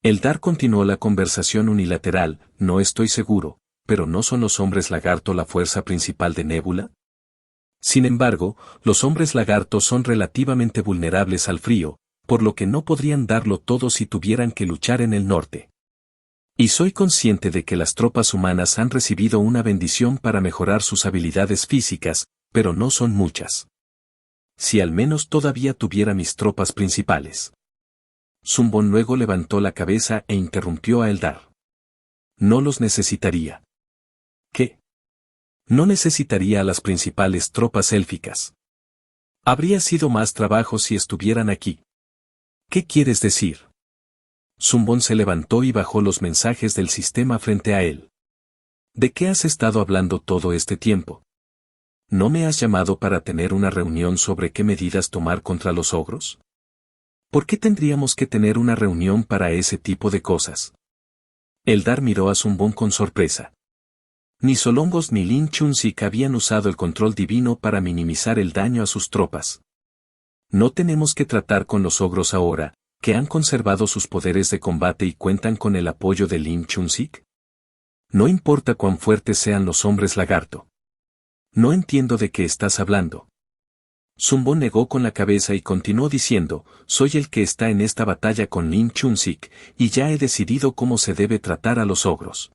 Eldar continuó la conversación unilateral, no estoy seguro, pero ¿no son los hombres lagarto la fuerza principal de Nebula? Sin embargo, los hombres lagarto son relativamente vulnerables al frío, por lo que no podrían darlo todo si tuvieran que luchar en el norte. Y soy consciente de que las tropas humanas han recibido una bendición para mejorar sus habilidades físicas, pero no son muchas. Si al menos todavía tuviera mis tropas principales. Zumbón luego levantó la cabeza e interrumpió a Eldar. No los necesitaría. ¿Qué? No necesitaría a las principales tropas élficas. Habría sido más trabajo si estuvieran aquí. ¿Qué quieres decir? Zumbón se levantó y bajó los mensajes del sistema frente a él. ¿De qué has estado hablando todo este tiempo? ¿No me has llamado para tener una reunión sobre qué medidas tomar contra los ogros? ¿Por qué tendríamos que tener una reunión para ese tipo de cosas? Eldar miró a Zumbón con sorpresa. Ni Solongos ni Lin Chun-Sik habían usado el control divino para minimizar el daño a sus tropas. No tenemos que tratar con los ogros ahora, que han conservado sus poderes de combate y cuentan con el apoyo de Lin Chun-Sik. No importa cuán fuertes sean los hombres lagarto. No entiendo de qué estás hablando. Zumbón negó con la cabeza y continuó diciendo, soy el que está en esta batalla con Lin Chun-Sik, y ya he decidido cómo se debe tratar a los ogros.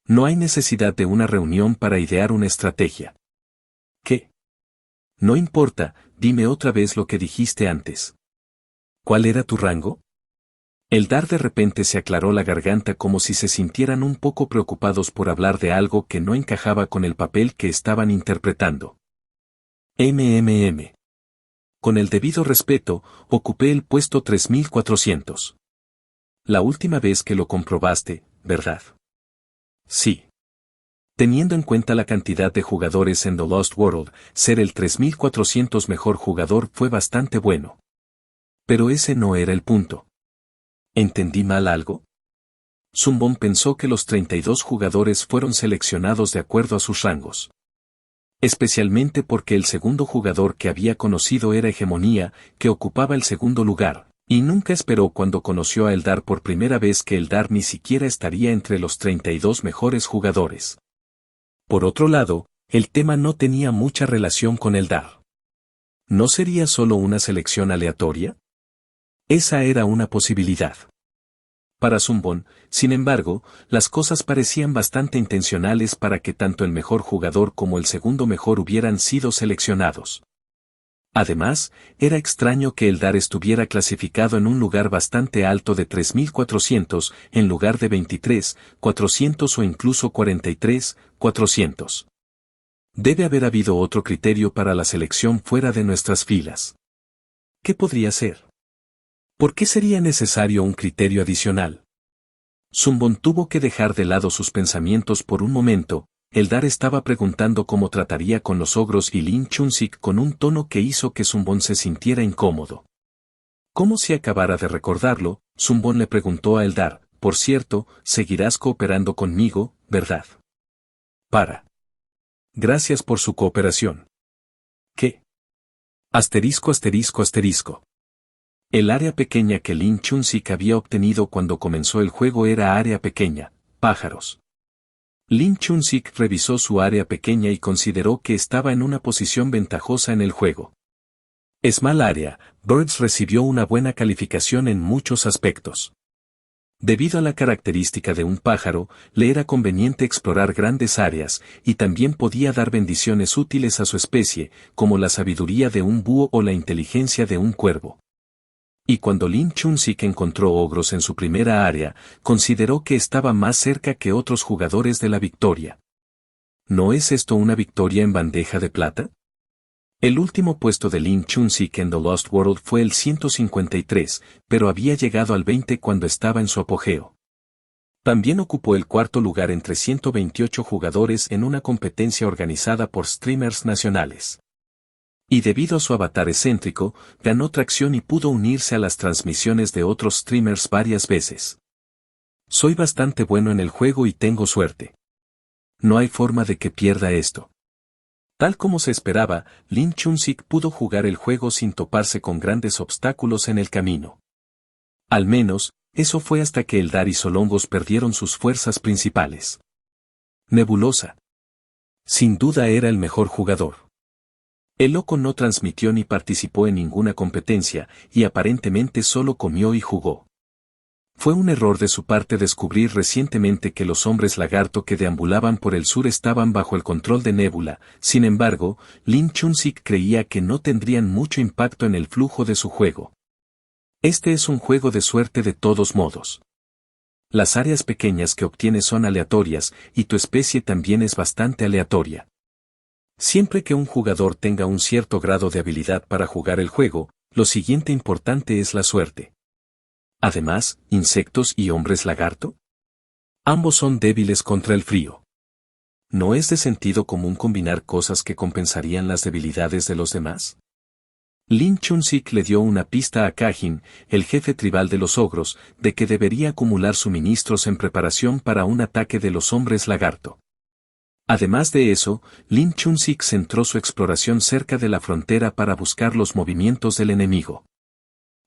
No hay necesidad de una reunión para idear una estrategia. ¿Qué? No importa, dime otra vez lo que dijiste antes. ¿Cuál era tu rango? Eldar de repente se aclaró la garganta como si se sintieran un poco preocupados por hablar de algo que no encajaba con el papel que estaban interpretando. Con el debido respeto, ocupé el puesto 3400. La última vez que lo comprobaste, ¿verdad? Sí. Teniendo en cuenta la cantidad de jugadores en The Lost World, ser el 3400 mejor jugador fue bastante bueno. Pero ese no era el punto. ¿Entendí mal algo? Zumbón pensó que los 32 jugadores fueron seleccionados de acuerdo a sus rangos. Especialmente porque el segundo jugador que había conocido era Hegemonía, que ocupaba el segundo lugar, y nunca esperó cuando conoció a Eldar por primera vez que Eldar ni siquiera estaría entre los 32 mejores jugadores. Por otro lado, el tema no tenía mucha relación con Eldar. ¿No sería solo una selección aleatoria? Esa era una posibilidad. Para Zumbón, sin embargo, las cosas parecían bastante intencionales para que tanto el mejor jugador como el segundo mejor hubieran sido seleccionados. Además, era extraño que Eldar estuviera clasificado en un lugar bastante alto de 3400, en lugar de 23.400 o incluso 43.400. Debe haber habido otro criterio para la selección fuera de nuestras filas. ¿Qué podría ser? ¿Por qué sería necesario un criterio adicional? Zumbón tuvo que dejar de lado sus pensamientos por un momento. Eldar estaba preguntando cómo trataría con los ogros y Lin Chun-Sik con un tono que hizo que Zumbón se sintiera incómodo. Como si acabara de recordarlo, Zumbón le preguntó a Eldar, por cierto, seguirás cooperando conmigo, ¿verdad? Gracias por su cooperación. ¿Qué? Asterisco. El área pequeña que Lin Chun-Sik había obtenido cuando comenzó el juego era área pequeña, pájaros. Lin Chun-Sik revisó su área pequeña y consideró que estaba en una posición ventajosa en el juego. Small Area, Birds recibió una buena calificación en muchos aspectos. Debido a la característica de un pájaro, le era conveniente explorar grandes áreas, y también podía dar bendiciones útiles a su especie, como la sabiduría de un búho o la inteligencia de un cuervo. Y cuando Lin Chun-Sik encontró ogros en su primera área, consideró que estaba más cerca que otros jugadores de la victoria. ¿No es esto una victoria en bandeja de plata? El último puesto de Lin Chun-Sik en The Lost World fue el 153, pero había llegado al 20 cuando estaba en su apogeo. También ocupó el cuarto lugar entre 128 jugadores en una competencia organizada por streamers nacionales. Y debido a su avatar excéntrico, ganó tracción y pudo unirse a las transmisiones de otros streamers varias veces. Soy bastante bueno en el juego y tengo suerte. No hay forma de que pierda esto. Tal como se esperaba, Lin Chun-sik pudo jugar el juego sin toparse con grandes obstáculos en el camino. Al menos, eso fue hasta que Eldar y Solongos perdieron sus fuerzas principales. Nebulosa. Sin duda era el mejor jugador. El loco no transmitió ni participó en ninguna competencia, y aparentemente solo comió y jugó. Fue un error de su parte descubrir recientemente que los hombres lagarto que deambulaban por el sur estaban bajo el control de Nebula. Sin embargo, Lin Chun-sik creía que no tendrían mucho impacto en el flujo de su juego. Este es un juego de suerte de todos modos. Las áreas pequeñas que obtienes son aleatorias, y tu especie también es bastante aleatoria. Siempre que un jugador tenga un cierto grado de habilidad para jugar el juego, lo siguiente importante es la suerte. Además, insectos y hombres lagarto. Ambos son débiles contra el frío. ¿No es de sentido común combinar cosas que compensarían las debilidades de los demás? Lin Chun-sik le dio una pista a Kajin, el jefe tribal de los ogros, de que debería acumular suministros en preparación para un ataque de los hombres lagarto. Además de eso, Lin Chun-sik centró su exploración cerca de la frontera para buscar los movimientos del enemigo.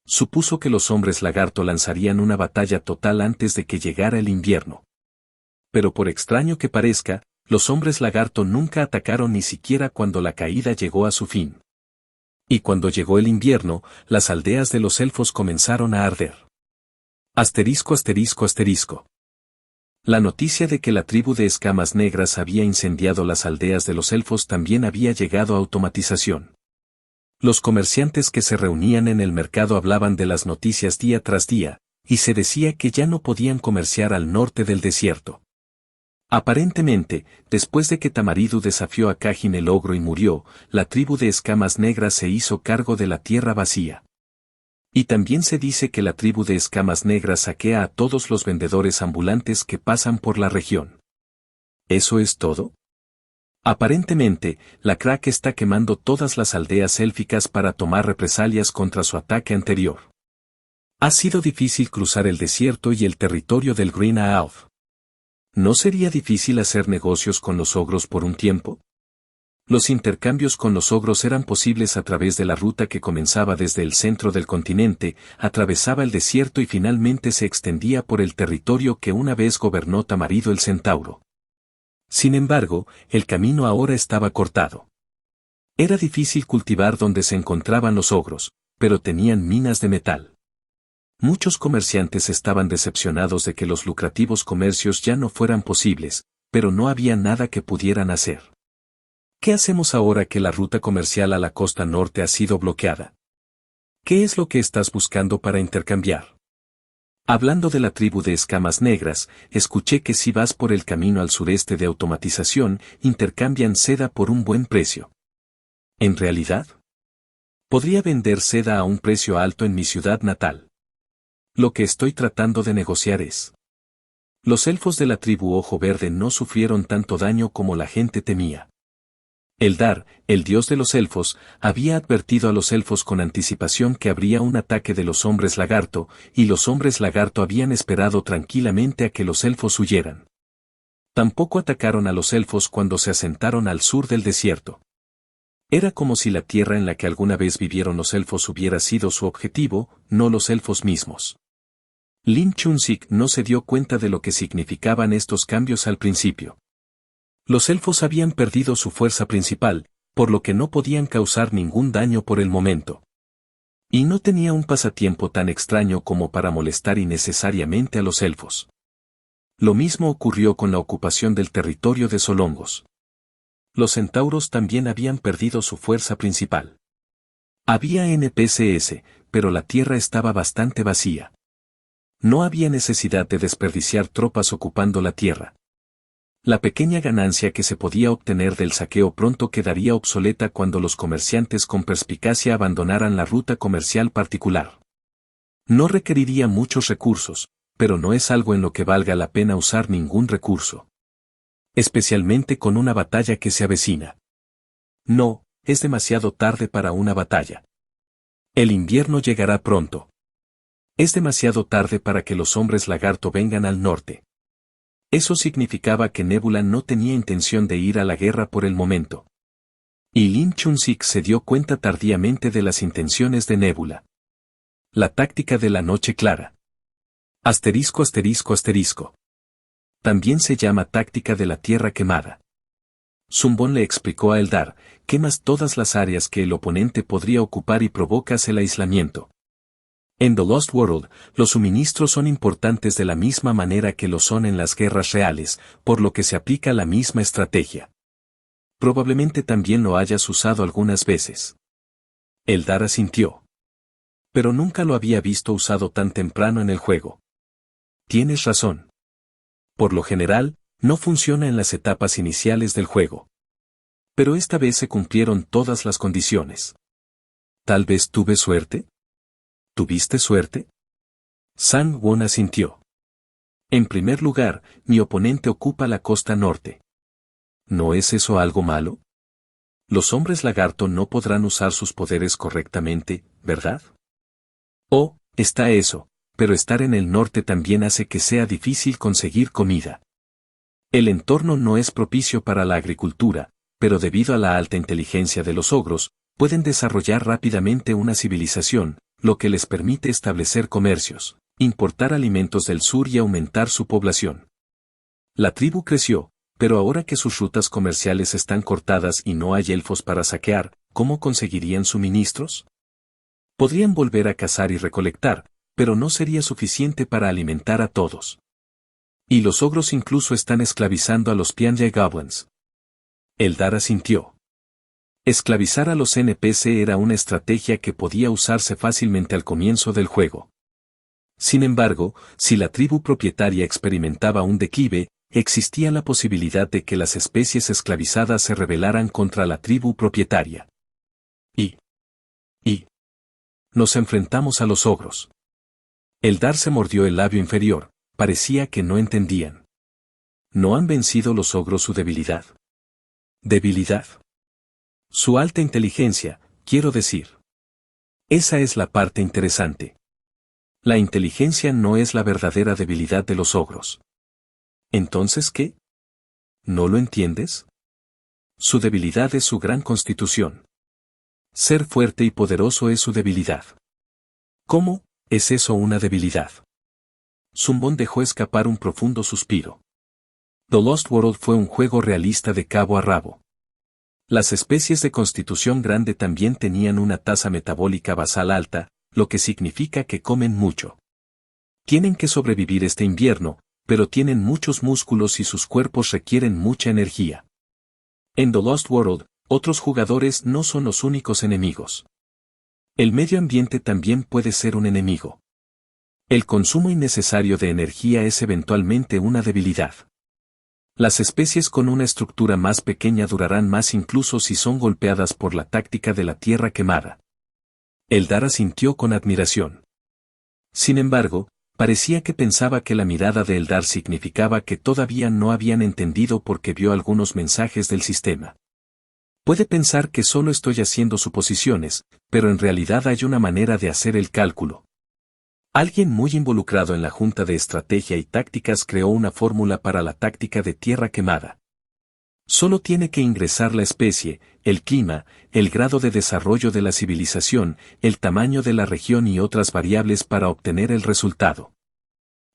Supuso que los hombres lagarto lanzarían una batalla total antes de que llegara el invierno. Pero por extraño que parezca, los hombres lagarto nunca atacaron ni siquiera cuando la caída llegó a su fin. Y cuando llegó el invierno, las aldeas de los elfos comenzaron a arder. Asterisco asterisco asterisco. La noticia de que la tribu de escamas negras había incendiado las aldeas de los elfos también había llegado a automatización. Los comerciantes que se reunían en el mercado hablaban de las noticias día tras día, y se decía que ya no podían comerciar al norte del desierto. Aparentemente, después de que Tamaridu desafió a Kajin el ogro y murió, la tribu de escamas negras se hizo cargo de la tierra vacía. Y también se dice que la tribu de escamas negras saquea a todos los vendedores ambulantes que pasan por la región. ¿Eso es todo? Aparentemente, la Crack está quemando todas las aldeas élficas para tomar represalias contra su ataque anterior. Ha sido difícil cruzar el desierto y el territorio del Green Aelf. ¿No sería difícil hacer negocios con los ogros por un tiempo? Los intercambios con los ogros eran posibles a través de la ruta que comenzaba desde el centro del continente, atravesaba el desierto y finalmente se extendía por el territorio que una vez gobernó Tamarido el Centauro. Sin embargo, el camino ahora estaba cortado. Era difícil cultivar donde se encontraban los ogros, pero tenían minas de metal. Muchos comerciantes estaban decepcionados de que los lucrativos comercios ya no fueran posibles, pero no había nada que pudieran hacer. ¿Qué hacemos ahora que la ruta comercial a la costa norte ha sido bloqueada? ¿Qué es lo que estás buscando para intercambiar? Hablando de la tribu de escamas negras, escuché que si vas por el camino al sureste de automatización, intercambian seda por un buen precio. ¿En realidad? Podría vender seda a un precio alto en mi ciudad natal. Lo que estoy tratando de negociar es. Los elfos de la tribu Ojo Verde no sufrieron tanto daño como la gente temía. Eldar, el dios de los elfos, había advertido a los elfos con anticipación que habría un ataque de los hombres lagarto, y los hombres lagarto habían esperado tranquilamente a que los elfos huyeran. Tampoco atacaron a los elfos cuando se asentaron al sur del desierto. Era como si la tierra en la que alguna vez vivieron los elfos hubiera sido su objetivo, no los elfos mismos. Lin Chun-sik no se dio cuenta de lo que significaban estos cambios al principio. Los elfos habían perdido su fuerza principal, por lo que no podían causar ningún daño por el momento. Y no tenía un pasatiempo tan extraño como para molestar innecesariamente a los elfos. Lo mismo ocurrió con la ocupación del territorio de Solongos. Los centauros también habían perdido su fuerza principal. Había NPCs, pero la tierra estaba bastante vacía. No había necesidad de desperdiciar tropas ocupando la tierra. La pequeña ganancia que se podía obtener del saqueo pronto quedaría obsoleta cuando los comerciantes con perspicacia abandonaran la ruta comercial particular. No requeriría muchos recursos, pero no es algo en lo que valga la pena usar ningún recurso. Especialmente con una batalla que se avecina. No, es demasiado tarde para una batalla. El invierno llegará pronto. Es demasiado tarde para que los hombres lagarto vengan al norte. Eso significaba que Nebula no tenía intención de ir a la guerra por el momento. Y Lin Chun-sik se dio cuenta tardíamente de las intenciones de Nebula. La táctica de la noche clara. Asterisco asterisco asterisco. También se llama táctica de la tierra quemada. Zumbón le explicó a Eldar, quemas todas las áreas que el oponente podría ocupar y provocas el aislamiento. En The Lost World, los suministros son importantes de la misma manera que lo son en las guerras reales, por lo que se aplica la misma estrategia. Probablemente también lo hayas usado algunas veces. Eldar asintió. Pero nunca lo había visto usado tan temprano en el juego. Tienes razón. Por lo general, no funciona en las etapas iniciales del juego. Pero esta vez se cumplieron todas las condiciones. ¿Tal vez tuve suerte? ¿Tuviste suerte? Sang-won asintió. En primer lugar, mi oponente ocupa la costa norte. ¿No es eso algo malo? Los hombres lagarto no podrán usar sus poderes correctamente, ¿verdad? Oh, está eso, pero estar en el norte también hace que sea difícil conseguir comida. El entorno no es propicio para la agricultura, pero debido a la alta inteligencia de los ogros, pueden desarrollar rápidamente una civilización, lo que les permite establecer comercios, importar alimentos del sur y aumentar su población. La tribu creció, pero ahora que sus rutas comerciales están cortadas y no hay elfos para saquear, ¿cómo conseguirían suministros? Podrían volver a cazar y recolectar, pero no sería suficiente para alimentar a todos. Y los ogros incluso están esclavizando a los Pianya Goblins. Eldar asintió. Esclavizar a los NPC era una estrategia que podía usarse fácilmente al comienzo del juego. Sin embargo, si la tribu propietaria experimentaba un declive, existía la posibilidad de que las especies esclavizadas se rebelaran contra la tribu propietaria. Y nos enfrentamos a los ogros. Eldar se mordió el labio inferior, parecía que no entendían. ¿No han vencido los ogros su debilidad? ¿Debilidad? Su alta inteligencia, quiero decir. Esa es la parte interesante. La inteligencia no es la verdadera debilidad de los ogros. ¿Entonces qué? ¿No lo entiendes? Su debilidad es su gran constitución. Ser fuerte y poderoso es su debilidad. ¿Cómo es eso una debilidad? Zumbón dejó escapar un profundo suspiro. The Lost World fue un juego realista de cabo a rabo. Las especies de constitución grande también tenían una tasa metabólica basal alta, lo que significa que comen mucho. Tienen que sobrevivir este invierno, pero tienen muchos músculos y sus cuerpos requieren mucha energía. En The Lost World, otros jugadores no son los únicos enemigos. El medio ambiente también puede ser un enemigo. El consumo innecesario de energía es eventualmente una debilidad. Las especies con una estructura más pequeña durarán más incluso si son golpeadas por la táctica de la tierra quemada. Eldar asintió con admiración. Sin embargo, parecía que pensaba que la mirada de Eldar significaba que todavía no habían entendido porque vio algunos mensajes del sistema. Puede pensar que solo estoy haciendo suposiciones, pero en realidad hay una manera de hacer el cálculo. Alguien muy involucrado en la Junta de Estrategia y Tácticas creó una fórmula para la táctica de tierra quemada. Solo tiene que ingresar la especie, el clima, el grado de desarrollo de la civilización, el tamaño de la región y otras variables para obtener el resultado.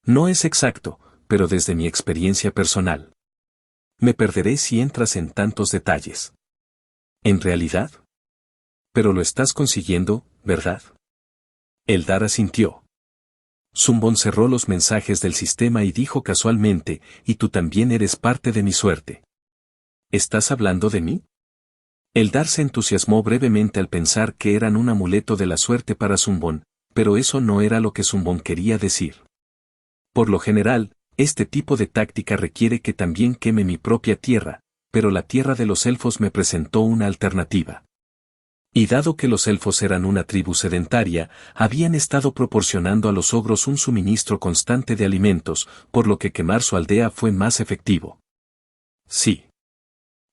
No es exacto, pero desde mi experiencia personal. Me perderé si entras en tantos detalles. ¿En realidad? Pero lo estás consiguiendo, ¿verdad? Eldar asintió. Zumbón cerró los mensajes del sistema y dijo casualmente, y tú también eres parte de mi suerte. ¿Estás hablando de mí? Eldar se entusiasmó brevemente al pensar que eran un amuleto de la suerte para Zumbón, pero eso no era lo que Zumbón quería decir. Por lo general, este tipo de táctica requiere que también queme mi propia tierra, pero la tierra de los elfos me presentó una alternativa. Y dado que los elfos eran una tribu sedentaria, habían estado proporcionando a los ogros un suministro constante de alimentos, por lo que quemar su aldea fue más efectivo. Sí.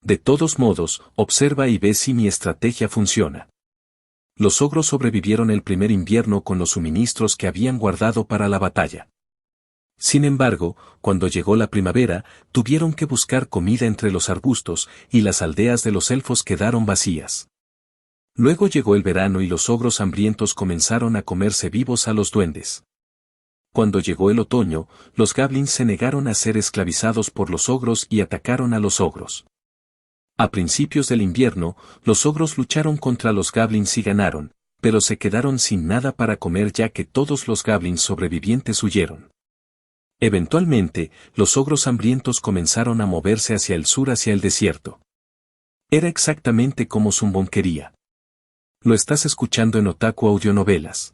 De todos modos, observa y ve si mi estrategia funciona. Los ogros sobrevivieron el primer invierno con los suministros que habían guardado para la batalla. Sin embargo, cuando llegó la primavera, tuvieron que buscar comida entre los arbustos, y las aldeas de los elfos quedaron vacías. Luego llegó el verano y los ogros hambrientos comenzaron a comerse vivos a los duendes. Cuando llegó el otoño, los goblins se negaron a ser esclavizados por los ogros y atacaron a los ogros. A principios del invierno, los ogros lucharon contra los goblins y ganaron, pero se quedaron sin nada para comer ya que todos los goblins sobrevivientes huyeron. Eventualmente, los ogros hambrientos comenzaron a moverse hacia el sur hacia el desierto. Era exactamente como Zumbón quería. Lo estás escuchando en Otaku Audionovelas.